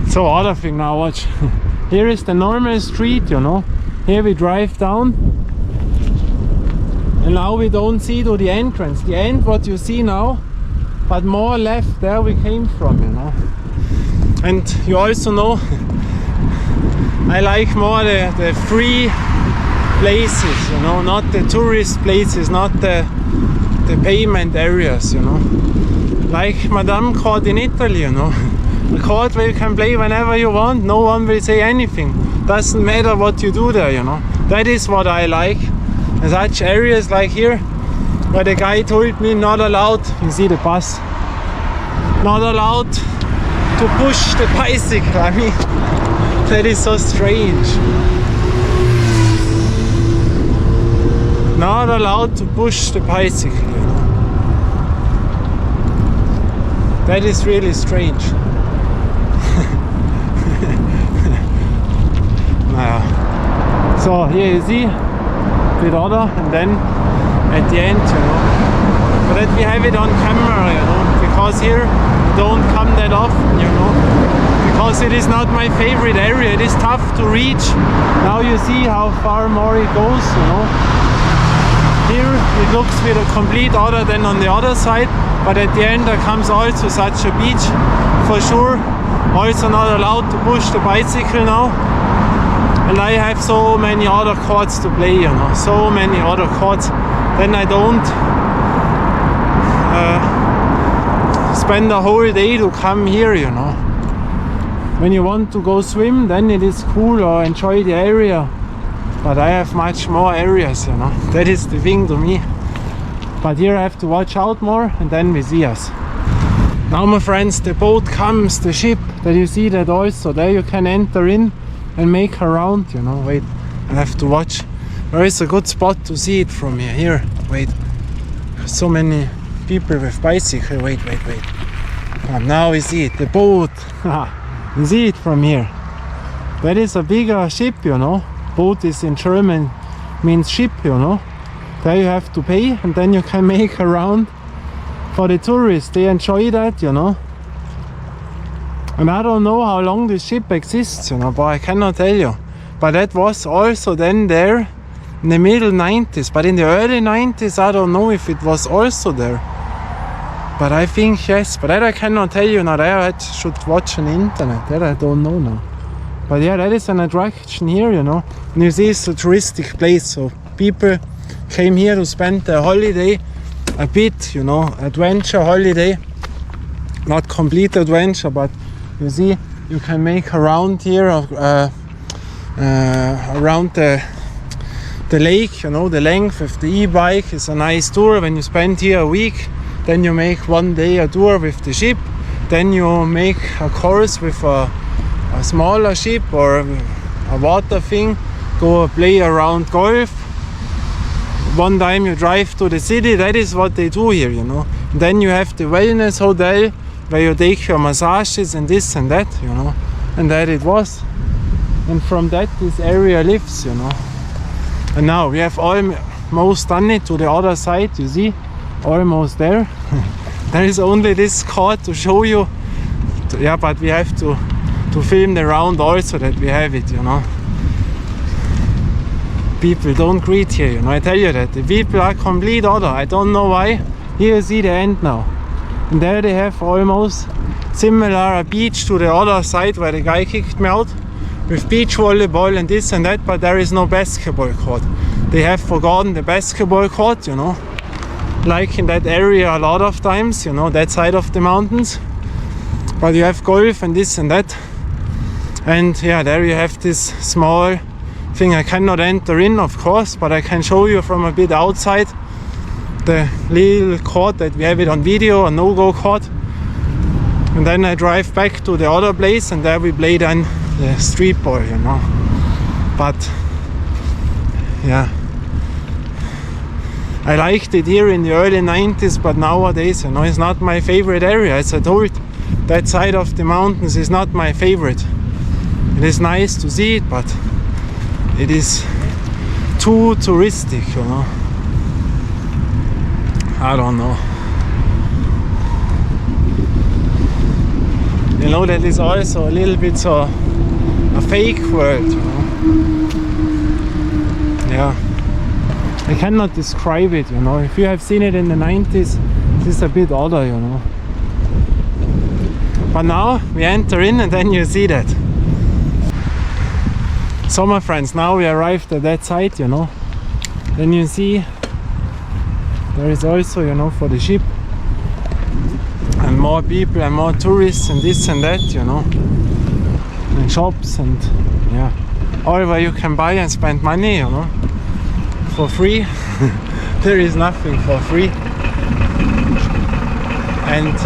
So other thing now, watch. Here is the normal street, you know. Here we drive down, and now we don't see to the entrance. The end what you see now, but more left there we came from, you know. And you also know I like more the free places, you know, not the tourist places, not the payment areas, you know. Like Madame Court in Italy, you know. The court where you can play whenever you want, no one will say anything. Doesn't matter what you do there, you know. That is what I like. And such areas like here, where the guy told me not allowed, you see the bus, not allowed to push the bicycle. I mean, that is so strange. Not allowed to push the bicycle, you know. That is really strange. So here you see a bit other, and then at the end, you know. But that we have it on camera, you know, because here don't come that often, you know. Because it is not my favorite area. It is tough to reach. Now you see how far more it goes, you know. Here it looks with a complete other than on the other side, but at the end there comes also such a beach for sure. Also not allowed to push the bicycle now. And I have so many other courts to play, you know, so many other courts. Then I don't spend the whole day to come here, you know. When you want to go swim, then it is cool or enjoy the area. But I have much more areas, you know. That is the thing to me. But here I have to watch out more, and then we see us. Now, my friends, the boat comes, the ship, that you see that also. There you can enter in and make a round, you know. Wait, I have to watch. Where is a good spot to see it from here? Here, wait. So many people with bicycle. Wait. Now we see it, the boat. You see it from here. That is a bigger ship, you know. Boat is in German, means ship, you know. There you have to pay, and then you can make a round for the tourists. They enjoy that, you know. And I don't know how long this ship exists, you know, but I cannot tell you. But that was also then there in the middle 90s. But in the early 90s, I don't know if it was also there. But I think yes. But that I cannot tell you now. There I should watch on the internet. That I don't know now. But yeah, that is an attraction here, you know. And you see it's a touristic place. So people came here to spend their holiday a bit, you know, adventure holiday. Not complete adventure, but you see, you can make a round here around the lake, you know, the length of the e-bike is a nice tour. When you spend here a week, then you make one day a tour with the ship, then you make a course with a smaller ship or a water thing, go play around golf. One time you drive to the city. That is what they do here, you know. And then you have the wellness hotel where you take your massages and this and that, you know. And that it was. And from that this area lives, you know. And now we have almost done it to the other side, you see, almost there. There is only this court to show you. Yeah, but we have to film the round also that we have it, you know. People don't greet here, you know, I tell you that. The people are complete other. I don't know why. Here you see the end now. And there they have almost similar a beach to the other side where the guy kicked me out. With beach volleyball and this and that, but there is no basketball court. They have forgotten the basketball court, you know. Like in that area a lot of times, you know, that side of the mountains. But you have golf and this and that. And yeah, there you have this small thing. I cannot enter in, of course, but I can show you from a bit outside the little court that we have it on video, a no-go court. And then I drive back to the other place and there we play then the street ball, you know. But yeah, I liked it here in the early 90s, but nowadays, you know, it's not my favorite area. As I told, that side of the mountains is not my favorite. It is nice to see it, but it is too touristic, you know. I don't know. You know, that is also a little bit so a fake world, you know. Yeah, I cannot describe it, you know. If you have seen it in the 90s, this is a bit other, you know. But now we enter in and then you see that. So my friends, now we arrived at that site, you know. Then you see there is also, you know, for the ship and more people and more tourists and this and that, you know, and shops and yeah, all where you can buy and spend money, you know, for free. There is nothing for free, and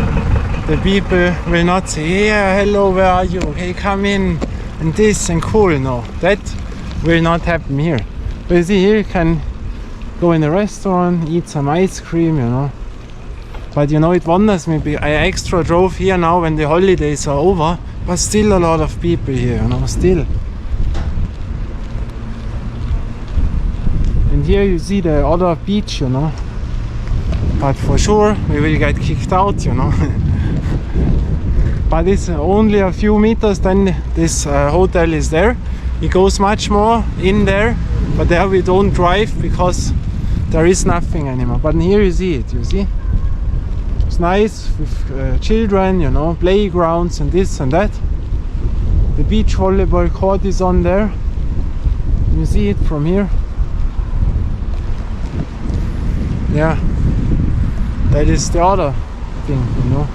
the people will not say, yeah, hello, where are you, hey, come in and this and cool. No, that will not happen here. But you see, here you can go in a restaurant, eat some ice cream, you know. But you know, it wonders me, I extra drove here now when the holidays are over, but still a lot of people here, you know, still. And here you see the other beach, you know. But for sure we will get kicked out, you know. But it's only a few meters, then this hotel is there. It goes much more in there, but there we don't drive because there is nothing anymore. But here you see it, you see? It's nice with children, you know, playgrounds and this and that. The beach volleyball court is on there. You see it from here. Yeah, that is the other thing, you know.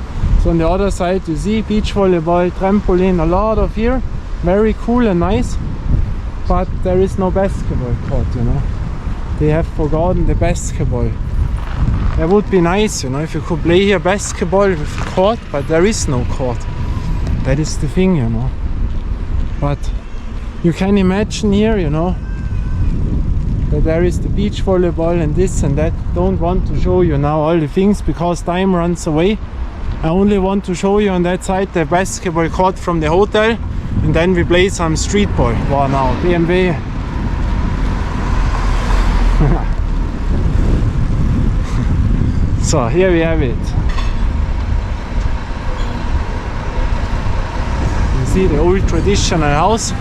So on the other side you see beach volleyball, trampoline, a lot of here. Very cool and nice. But there is no basketball court, you know. They have forgotten the basketball. That would be nice, you know, if you could play here basketball with a court, but there is no court. That is the thing, you know. But you can imagine here, you know, that there is the beach volleyball and this and that. Don't want to show you now all the things because time runs away. I only want to show you on that side the basketball court from the hotel, and then we play some street ball. Wow, now BMW. So here we have it. You see the old traditional house.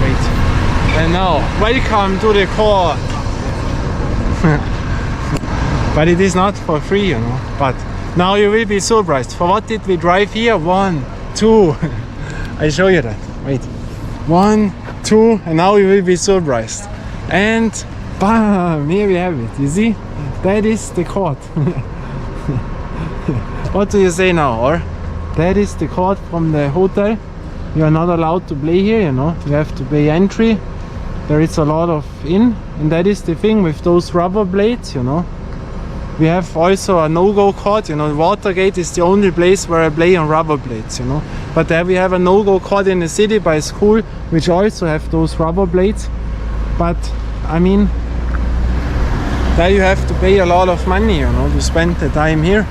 Wait. And now, welcome to the court. But it is not for free, you know. But now you will be surprised. For what did we drive here? 1, 2. I show you that. Wait. 1, 2, and now you will be surprised. And bam! Here we have it. You see? That is the court. What do you say now, or? That is the court from the hotel. You are not allowed to play here, you know. You have to pay entry. There is a lot of in, and that is the thing with those rubber blades, you know. We have also a no-go court, you know. Watergate is the only place where I play on rubber blades, you know. But there we have a no-go court in the city by school, which also have those rubber blades. But I mean, there you have to pay a lot of money, you know, to spend the time here.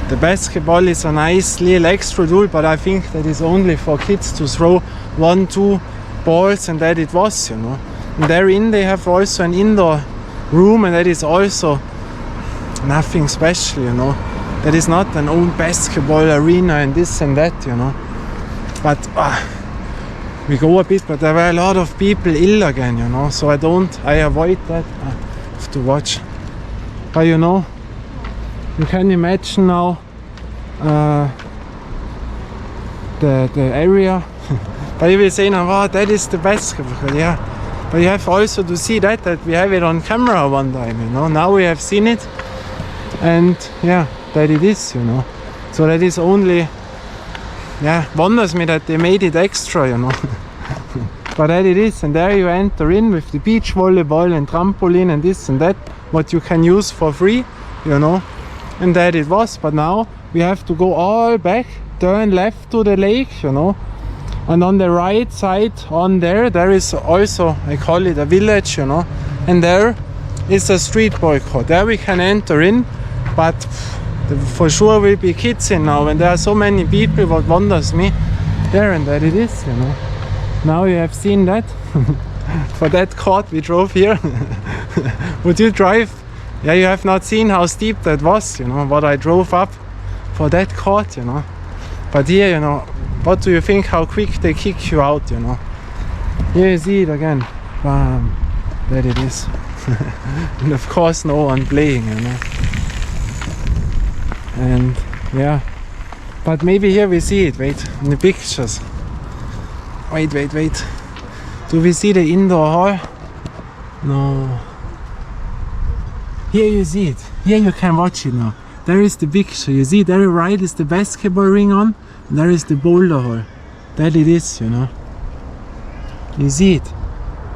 The basketball is a nice little extra tool, but I think that is only for kids to throw 1, 2 balls, and that it was, you know. And therein they have also an indoor room, and that is also nothing special, you know. That is not an old basketball arena and this and that, you know. But we go a bit, but there were a lot of people ill again, you know. So I avoid that. I have to watch. But you know, you can imagine now the area. But you will say now, wow, that is the basketball, yeah. But you have also to see that we have it on camera one time, you know. Now we have seen it, and yeah, that it is, you know. So that is only, yeah, wonders me that they made it extra, you know. But that it is, and there you enter in with the beach volleyball and trampoline and this and that, what you can use for free, you know. And that it was. But now we have to go all back, turn left to the lake, you know. And on the right side, on there is also, I call it a village, you know. And there is a street ball court. There we can enter in, but for sure will be kids in now. And there are so many people, what wonders me, there and that it is, you know. Now you have seen that. For that court we drove here. Would you drive? Yeah, you have not seen how steep that was, you know, what I drove up for that court, you know. But here, you know, what do you think how quick they kick you out, you know? Here you see it again. Bam. There it is. And of course no one playing, you know. And yeah. But maybe here we see it, wait, in the pictures. Wait. Do we see the indoor hall? No. Here you see it. Here you can watch it now. There is the picture. You see there right is the basketball ring on. And there is the boulder hall. That it is, you know. You see it.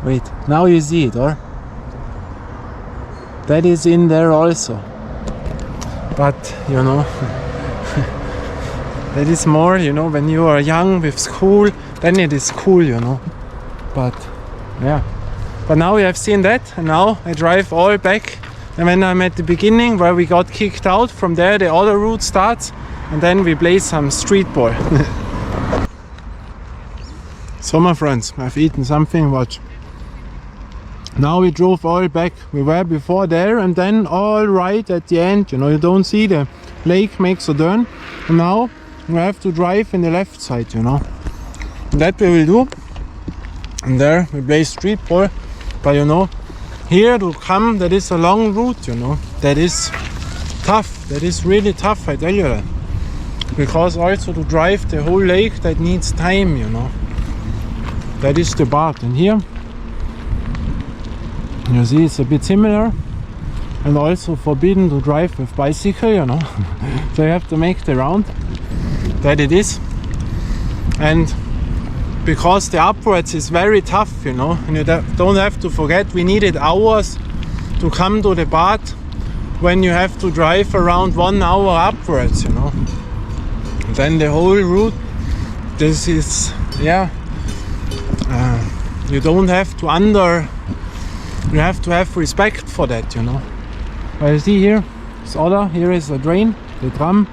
Wait, now you see it, or? That is in there also. But, you know, that is more, you know, when you are young with school, then it is cool, you know. But, yeah. But now we have seen that, and now I drive all back. And when I'm at the beginning where we got kicked out, from there the other route starts, and then we play some street ball. So my friends, I've eaten something, watch. Now we drove all back. We were before there, and then all right at the end, you know, you don't see the lake makes a turn. And now we have to drive in the left side, you know. And that we will do. And there we play street ball. But you know, here to come, that is a long route, you know. That is tough. That is really tough, I tell you that. Because also to drive the whole lake, that needs time, you know. That is the part. And here, you see, it's a bit similar. And also forbidden to drive with bicycle, you know. So you have to make the round. That it is. And because the upwards is very tough, you know, and you don't have to forget we needed hours to come to the part when you have to drive around 1 hour upwards, you know. And then the whole route, this is, yeah, you don't have to You have to have respect for that, you know. But you see here, it's other, here is a drain, the tram.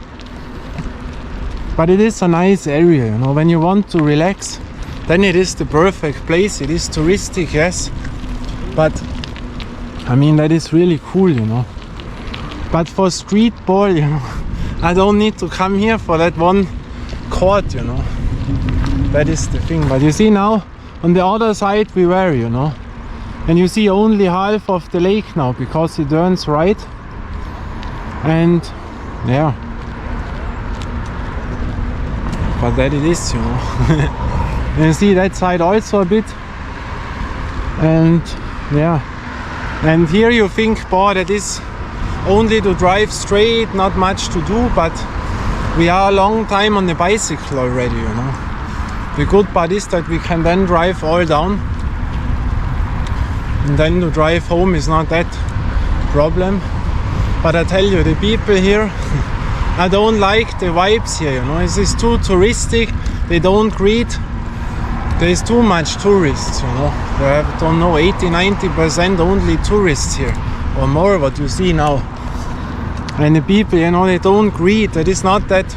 But it is a nice area, you know. When you want to relax, then it is the perfect place. It is touristic, yes. But I mean, that is really cool, you know. But for street ball, you know, I don't need to come here for that one court, you know. That is the thing. But you see now, on the other side we were, you know. And you see only half of the lake now because it turns right. And yeah. But that it is, you know. And you see that side also a bit. And yeah. And here you think, boy, that is only to drive straight, not much to do, but we are a long time on the bicycle already, you know. The good part is that we can then drive all down. And then to drive home is not that problem. But I tell you, the people here, I don't like the vibes here, you know. It is too touristic, they don't greet. There is too much tourists, you know. There are, I don't know, 80-90% only tourists here, or more what you see now. And the people, you know, they don't greet. It is not that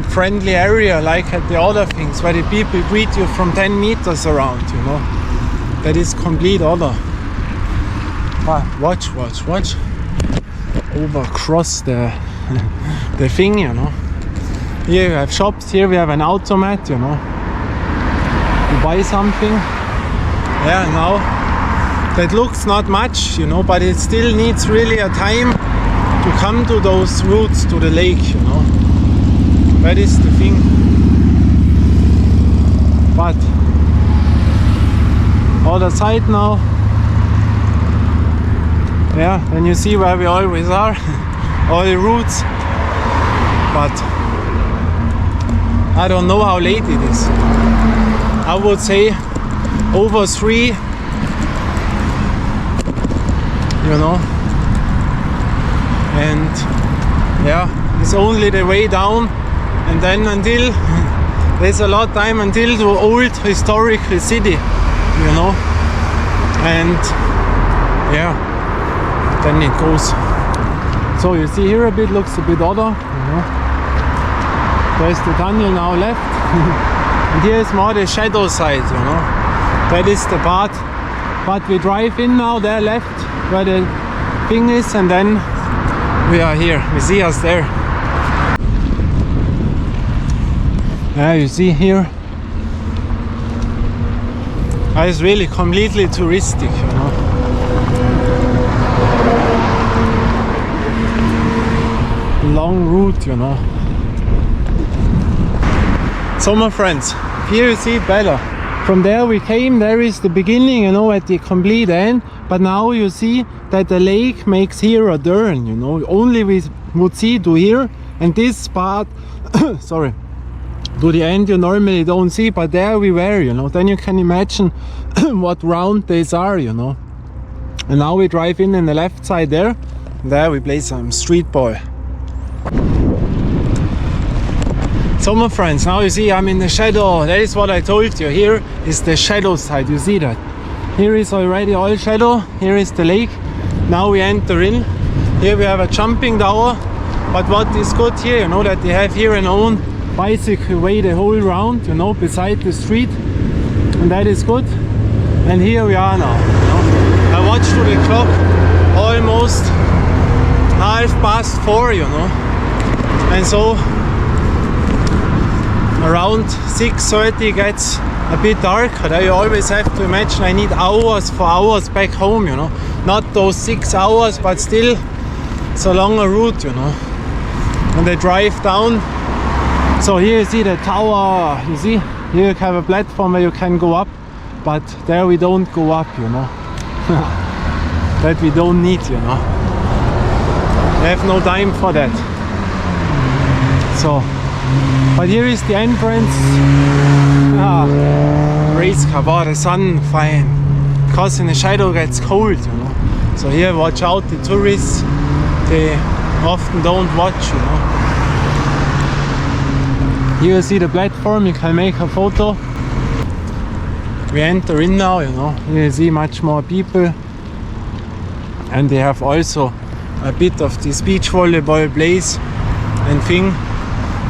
friendly area like at the other things where the people greet you from 10 meters around, you know. That is complete other. Ah, watch. Over across the the thing, you know. Here we have shops, here we have an automat, you know. To buy something. Yeah, now that looks not much, you know, but it still needs really a time to come to those routes to the lake, you know. That is the thing. But other side now. Yeah, then you see where we always are. All the routes. But I don't know how late it is. I would say over 3, you know. And yeah, it's only the way down, and then until there's a lot of time until the old historical city, you know. And yeah, then it goes. So you see here a bit, looks a bit other, you know. There's the tunnel now left. And here is more the shadow side, you know. That is the part. But we drive in now, there left, where the thing is, and then we are here. We see us there. Yeah, you see here. It's really completely touristic, you know. Long route, you know. So my friends, here you see it better. From there we came, there is the beginning, you know, at the complete end. But now you see that the lake makes here a turn, you know. Only we would see to here, and this part, sorry, to the end you normally don't see, but there we were, you know. Then you can imagine what round these are, you know. And now we drive in the left side there. There we play some street ball. So my friends, now you see I'm in the shadow. That is what I told you. Here is the shadow side, you see that. Here is already all shadow. Here is the lake. Now we enter in. Here we have a jumping tower. But what is good here, you know, that they have here an own bicycle way the whole round, you know, beside the street. And that is good. And here we are now, you know. I watched to the clock, almost 4:30, you know. And so around 6:30 gets a bit dark, but I always have to imagine I need hours back home, you know. Not those 6 hours, but still it's a longer route, you know. And I drive down. So here you see the tower, you see? Here you have a platform where you can go up, but there we don't go up, you know. That we don't need, you know. I have no time for that. So, but here is the entrance. Race car, wow, the sun, fine. Because in the shadow gets cold, you know. So here, watch out, the tourists, they often don't watch, you know. Here you see the platform, you can make a photo. We enter in now, you know. Here you see much more people. and they have also a bit of this beach volleyball place and thing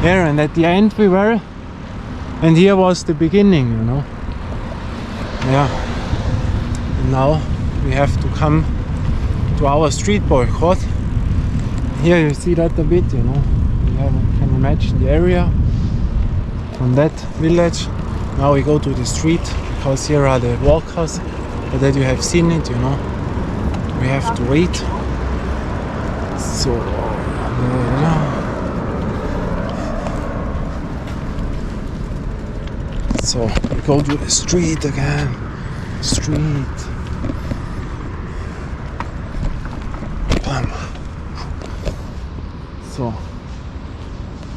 there. And at the end we were, and here was the beginning, you know. Yeah. And now we have to come to our street ball court. Here you see that a bit, you know. You can imagine the area from that village. Now we go to the street because here are the walkers, but that you have seen it, you know. We have to wait. So so we go to the street again. Street. Bam. So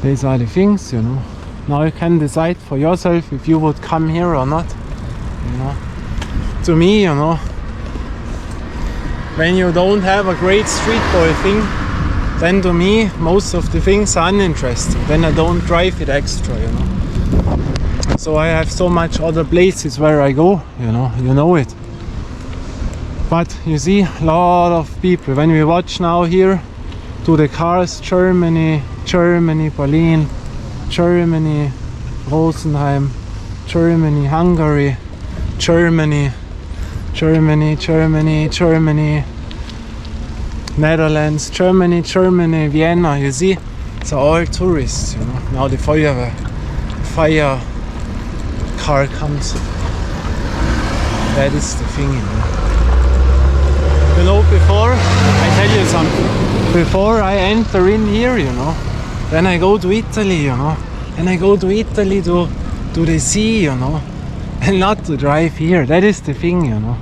these are the things, you know. Now you can decide for yourself if you would come here or not, you know. To me, you know, when you don't have a great street ball thing, then to me most of the things are uninteresting. Then I don't drive it extra, you know. So I have so much other places where I go, you know it. But you see a lot of people, when we watch now here to the cars, Germany, Berlin, Germany, Rosenheim, Germany, Hungary, Germany, Netherlands, Germany, Vienna, you see, it's all tourists, you know. Now the fire car comes. That is the thing, you know. You know, before, I tell you something, before I enter in here, you know, then I go to Italy, you know, and I go to Italy to the sea, you know, and not to drive here. That is the thing, you know.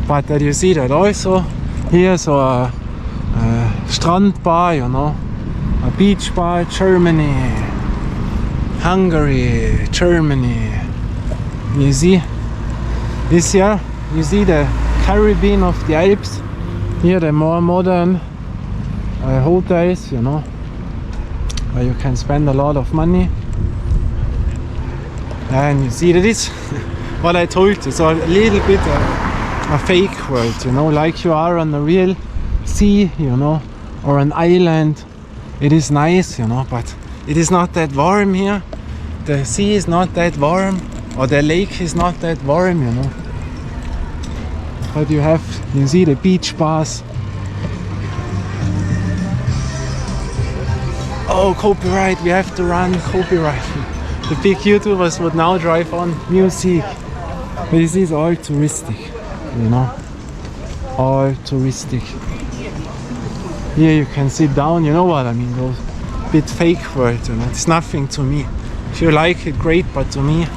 But you see that also here, so a strand bar, you know, a beach bar, Germany, Hungary, Germany. You see this here, you see the Caribbean of the Alps. Here the more modern hotels, you know, where you can spend a lot of money. And you see that is what I told you, so a little bit a fake world, you know, like you are on a real sea, you know, or an island. It is nice, you know, but it is not that warm here. The sea is not that warm, or the lake is not that warm, you know. But you see the beach bars. Oh, copyright, we have to run, copyright. The big YouTubers would now drive on music. But this is all touristic, you know. All touristic. Here you can sit down, you know what I mean, those bit fake world, you know. It's nothing to me. If you like it, great, but to me,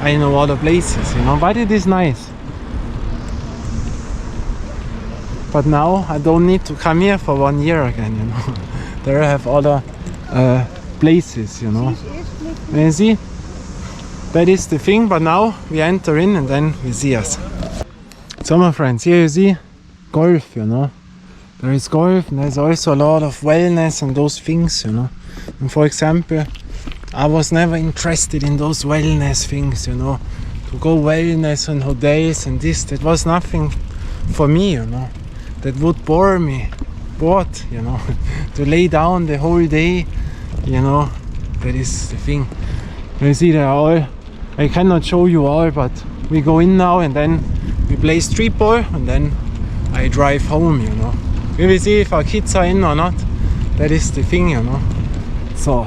I know other places, you know. But it is nice. But now I don't need to come here for 1 year again, you know. There I have other places, you know. And you see, that is the thing. But now we enter in and then we see us. So my friends, here you see golf, you know. There is golf and there's also a lot of wellness and those things, you know. And for example, I was never interested in those wellness things, you know. To go wellness and hotels and this, that was nothing for me, you know. That would bore me. Bored, you know. To lay down the whole day, you know. That is the thing. You see, they are all, I cannot show you all, but we go in now and then we play street ball and then I drive home, you know. We will see if our kids are in or not. That is the thing, you know. So,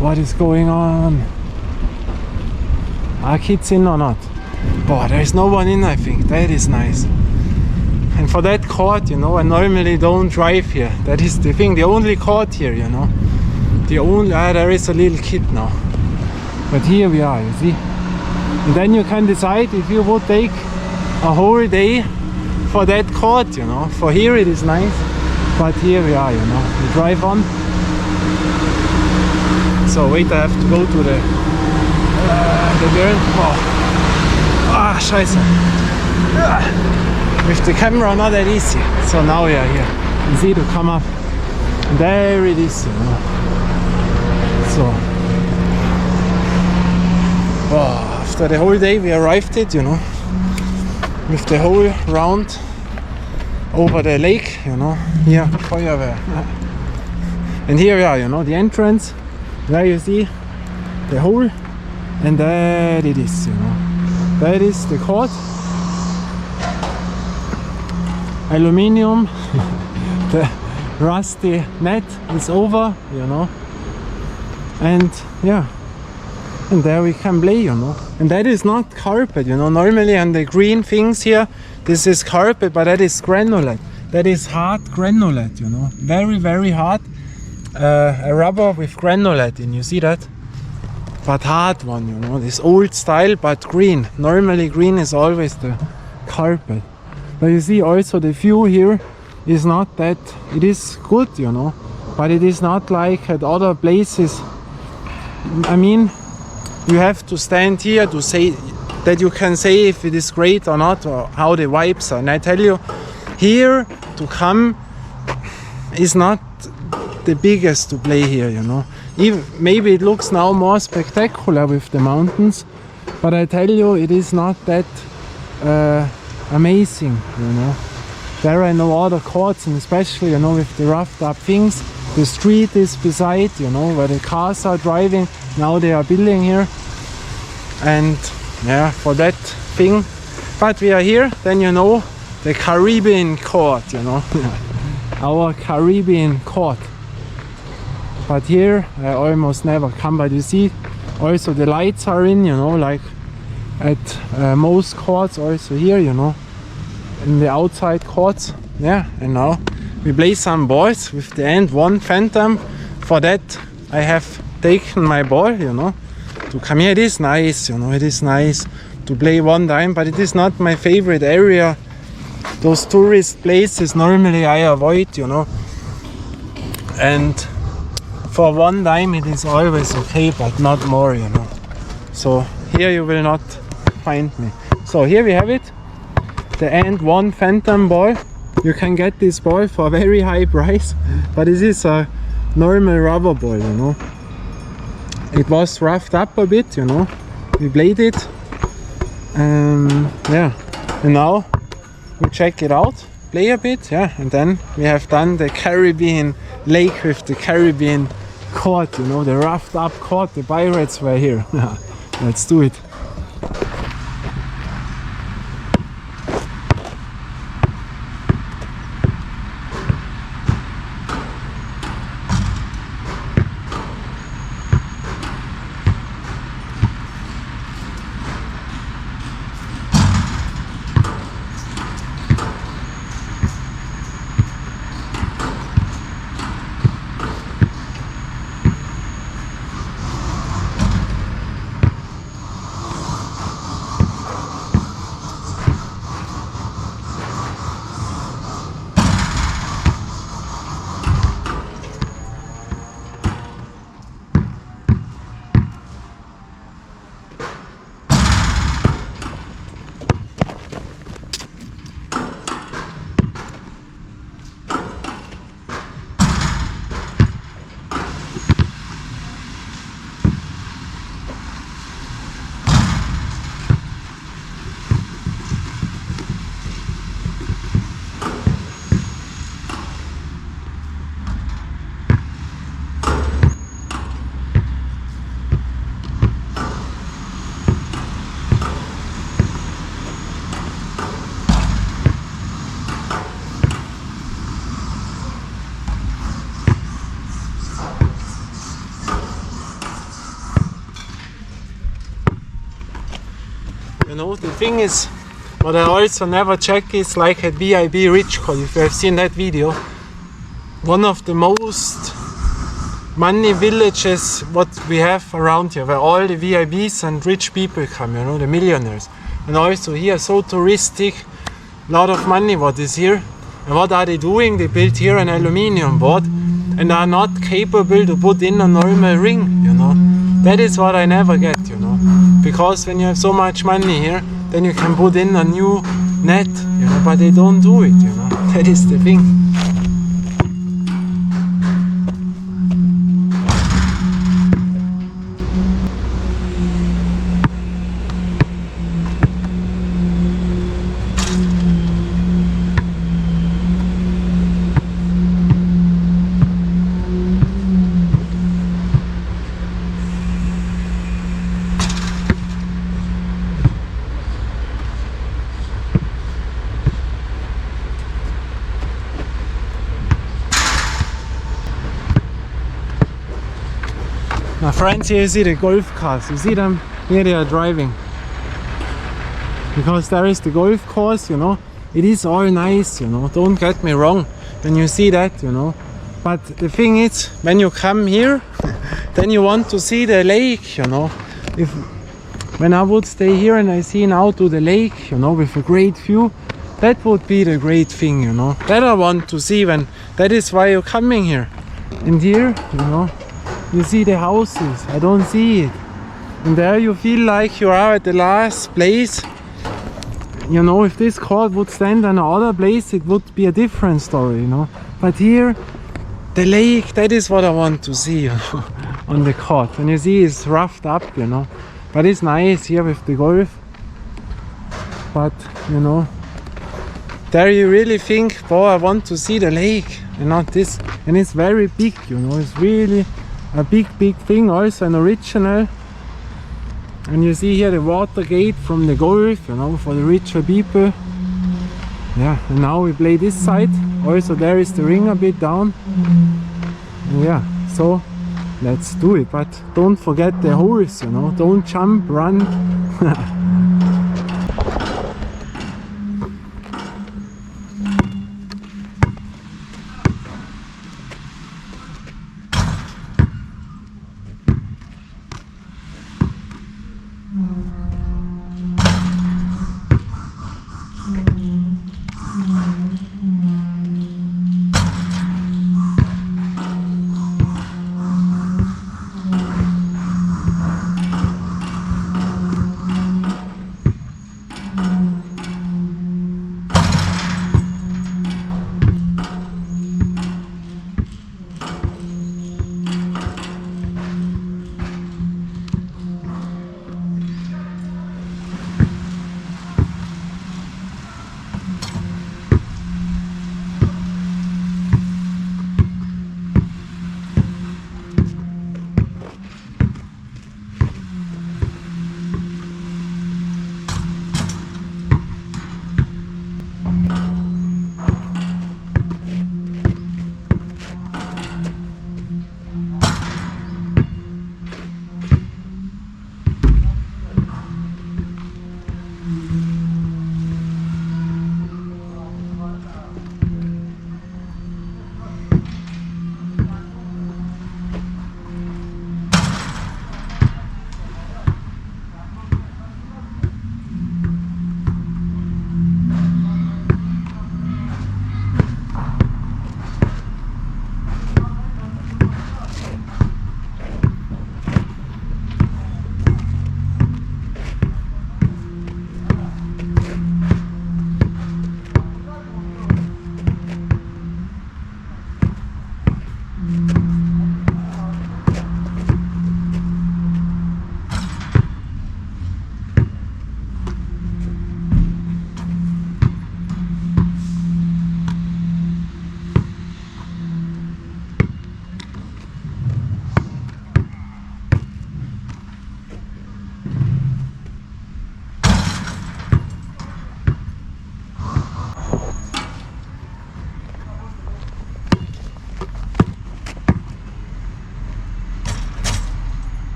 what is going on? Are kids in or not? Boy, there is no one in, I think. That is nice. And for that court, you know, I normally don't drive here. That is the thing, the only court here, you know. The only, there is a little kid now. But here we are, you see. And then you can decide if you would take a whole day for that court, you know. For here it is nice, but here we are, you know. We drive on. So wait, I have to go to the girl. Oh. Ah, scheiße. With the camera not that easy. So now we are here. You see to come up. And there it is, you know. So after the whole day we arrived it, you know. With the whole round over the lake, you know. Here, Feuerwehr. And here we are, you know, the entrance. There you see the hole, and there it is, you know. That is the court. Aluminium. The rusty net is over, you know. And yeah, and there we can play, you know. And that is not carpet, you know. Normally on the green things here, this is carpet, but that is granulate. That is hard granulate, you know. Very, very hard. A rubber with granulate in, you see that? But hard one, you know. This old style, but green. Normally green is always the carpet. But you see also the view here is not that, it is good, you know. But it is not like at other places. I mean, you have to stand here to say that you can say if it is great or not, or how the vibes are. And I tell you, here to come is not the biggest to play here, you know. Even maybe it looks now more spectacular with the mountains, but I tell you, it is not that amazing, you know. There are no other courts, and especially, you know, with the roughed up things. The street is beside, you know, where the cars are driving. Now they are building here. And yeah, for that thing. But we are here, then you know, the Caribbean court, you know. Our Caribbean court. But here I almost never come. But you see, also the lights are in, you know, like at most courts also here, you know. In the outside courts. Yeah, and now we play some balls with the end one Phantom. For that I have taken my ball, you know, to come here. It is nice, you know, it is nice to play one time, but it is not my favorite area. Those tourist places normally I avoid, you know. And for one time it is always okay, but not more, you know. So here you will not find me. So here we have it. The end one Phantom ball. You can get this ball for a very high price, but this is a normal rubber ball, you know. It was roughed up a bit, you know. We played it, yeah. And now we check it out, play a bit, yeah. And then we have done the Caribbean lake with the Caribbean court, you know, the roughed up court. The pirates were here. Let's do it. You know, the thing is, what I also never check is like at VIB Rich Code, if you have seen that video. One of the most money villages what we have around here, where all the VIBs and rich people come, you know, the millionaires. And also here, so touristic, lot of money what is here. And what are they doing? They built here an aluminium board and are not capable to put in a normal ring, you know. That is what I never get, you know. Because when you have so much money here, then you can put in a new net, you know, but they don't do it, you know. That is the thing. My friends, here you see the golf cars. You see them? Here they are driving. Because there is the golf course, you know. It is all nice, you know. Don't get me wrong when you see that, you know. But the thing is, when you come here, then you want to see the lake, you know. When I would stay here and I see now to the lake, you know, with a great view, that would be the great thing, you know. That I want to see when, that is why you're coming here. And here, you know, you see the houses. I don't see it. And there you feel like you are at the last place. You know, if this court would stand in another place, it would be a different story, you know. But here, the lake, that is what I want to see, you know, on the court. And you see it's roughed up, you know. But it's nice here with the golf. But, you know, there you really think, boy, I want to see the lake and not this. And it's very big, you know, it's really a big thing, also an original. And you see here the water gate from the golf, you know, for the richer people. Yeah, and now we play this side. Also there is the ring a bit down. And yeah, so let's do it. But don't forget the holes, you know, don't jump, run.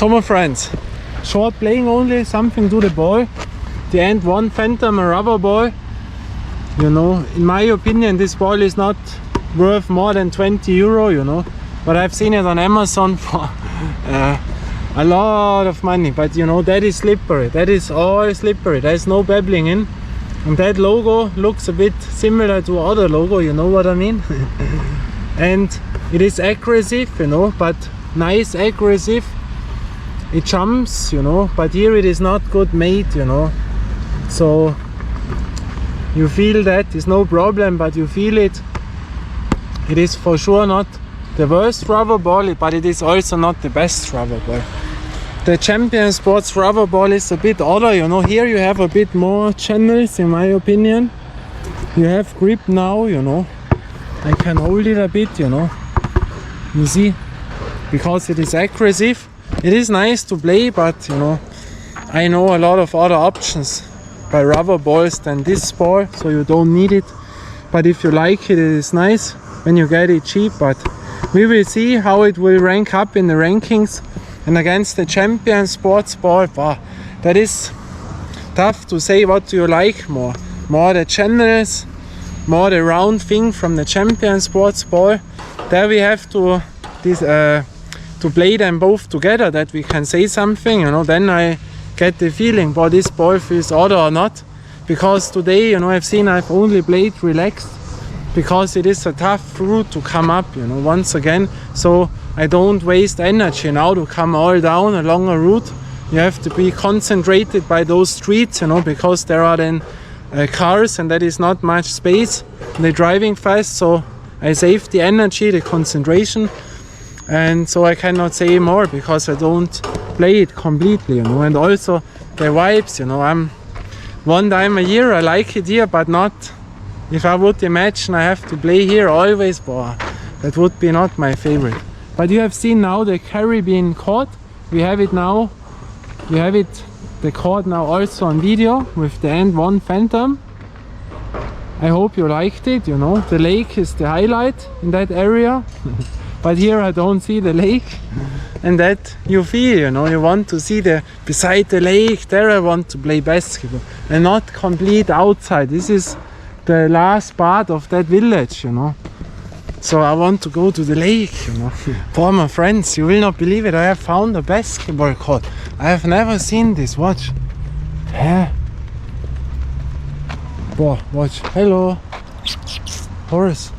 So my friends, short playing only, something to the ball. The end one phantom, a rubber ball. You know, in my opinion, this ball is not worth more than 20 euro, you know. but I've seen it on Amazon for a lot of money. But you know, that is slippery. That is all slippery. There's no babbling in. And that logo looks a bit similar to other logo, you know what I mean? And it is aggressive, you know, but nice aggressive. It jumps, you know, but here it is not good made, you know. So you feel that it's no problem, but you feel it. It is for sure not the worst rubber ball, but it is also not the best rubber ball. The Champion Sports rubber ball is a bit other, you know. Here you have a bit more channels, in my opinion. You have grip now, you know. I can hold it a bit, you know. You see, because it is aggressive. It is nice to play, but you know, I know a lot of other options by rubber balls than this ball, so you don't need it. But if you like it, it is nice when you get it cheap. But we will see how it will rank up in the rankings. And against the Champion Sports ball, that is tough to say. What do you like more? More the channels, more the round thing from the Champion Sports ball. There we have to play them both together, that we can say something, you know. Then I get the feeling, but this ball feels other or not. Because today, you know, I've only played relaxed, because it is a tough route to come up, you know, once again. So I don't waste energy now to come all down a longer route. You have to be concentrated by those streets, you know, because there are then cars and that is not much space. They're driving fast, so I save the energy, the concentration, and so I cannot say more because I don't play it completely, you know. And also the vibes, you know, I'm one time a year, I like it here, but not if I would imagine I have to play here always, that would be not my favorite. But you have seen now the Caribbean court. We have it now. We have it, the court now also on video with the N1 Phantom. I hope you liked it, you know. The lake is the highlight in that area. But here I don't see the lake. And that you feel, you know, you want to see beside the lake, there I want to play basketball. And not complete outside. This is the last part of that village, you know. So I want to go to the lake, you know. For my friends, you will not believe it, I have found a basketball court. I have never seen this, watch. Yeah. Watch, hello. Horse.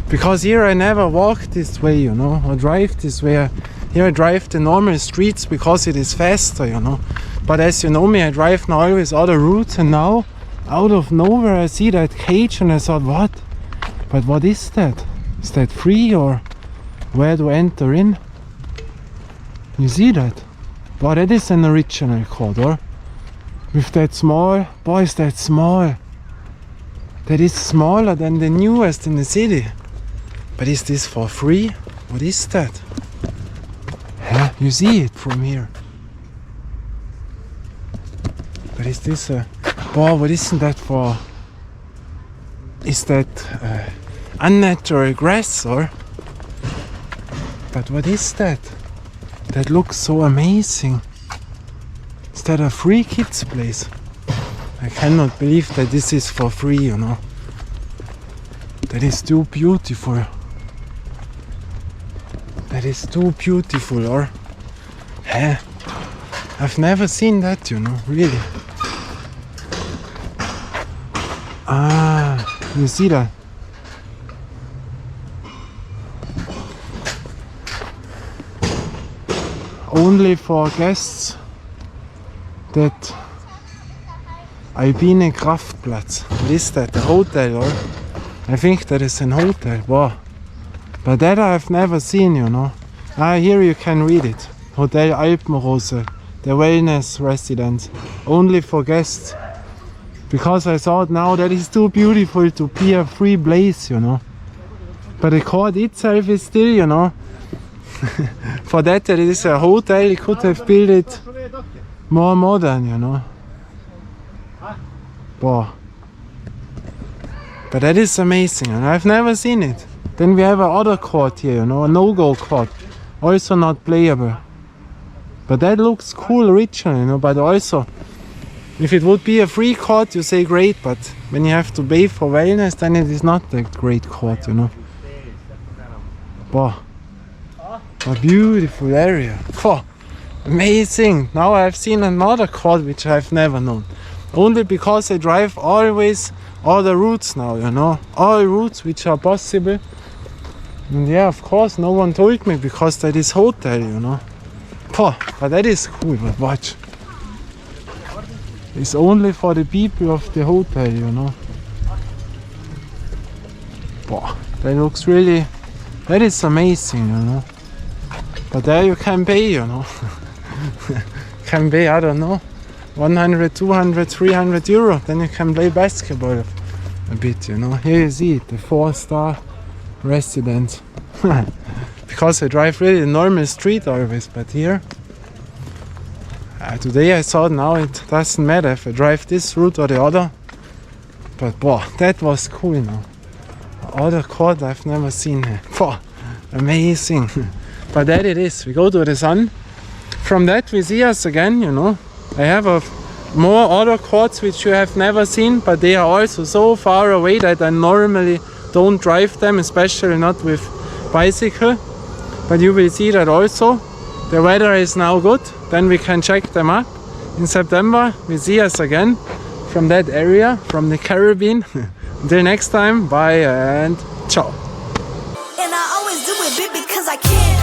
Because here I never walk this way, you know, or drive this way. Here I drive the normal streets because it is faster, you know. But as you know me, I drive now always other routes, and now out of nowhere I see that cage and I thought, what? But what is that? Is that free or where to enter in? You see that? Wow, that is an original court, or? With that small, boy, is that small. That is smaller than the newest in the city. But is this for free? What is that? Yeah, you see it from here. But is this a... Wow, what isn't that for? Is that unnatural grass, or? But what is that? That looks so amazing. Is that a free kids place? I cannot believe that this is for free, you know. That is too beautiful. That is too beautiful, or? Yeah. I've never seen that, you know, really. Ah, you see that? Only for guests that Alpine Kraftplatz. What is that? A hotel, or? I think that is an hotel. Wow. But that I've never seen, you know. Ah, here you can read it. Hotel Alpenrose, the wellness residence. Only for guests. Because I thought now that is too beautiful to be a free place, you know. But the court itself is still, you know. For that it is a hotel, you could have built it more modern, you know. Wow. But that is amazing, and I've never seen it. Then we have another court here, you know, a no-go court. Also not playable. But that looks cool original, you know, but also if it would be a free court, you say great, but when you have to pay for wellness, then it is not a great court, you know. Wow, a beautiful area. Oh, amazing. Now I've seen another quad which I've never known. Only because I drive always all the routes now, you know. All routes which are possible. And yeah, of course, no one told me because that is hotel, you know. Oh, but that is cool, but watch. It's only for the people of the hotel, you know. Wow, that looks really, that is amazing, you know. But there you can pay, you know. Can pay, I don't know, 100, 200, 300 euro. Then you can play basketball a bit, you know. Here you see it, the 4-star residence. Because I drive really a normal street always, but here today I thought now it doesn't matter if I drive this route or the other. But wow, that was cool now. Other quad I've never seen here. Wow, amazing. But that it is. We go to the sun. From that we see us again, you know. I have more other quads which you have never seen, but they are also so far away that I normally don't drive them, especially not with bicycle. But you will see that also. The weather is now good, then we can check them up. In September we see us again from that area, from the Caribbean. Until next time, bye and ciao. And I always do it big because I can.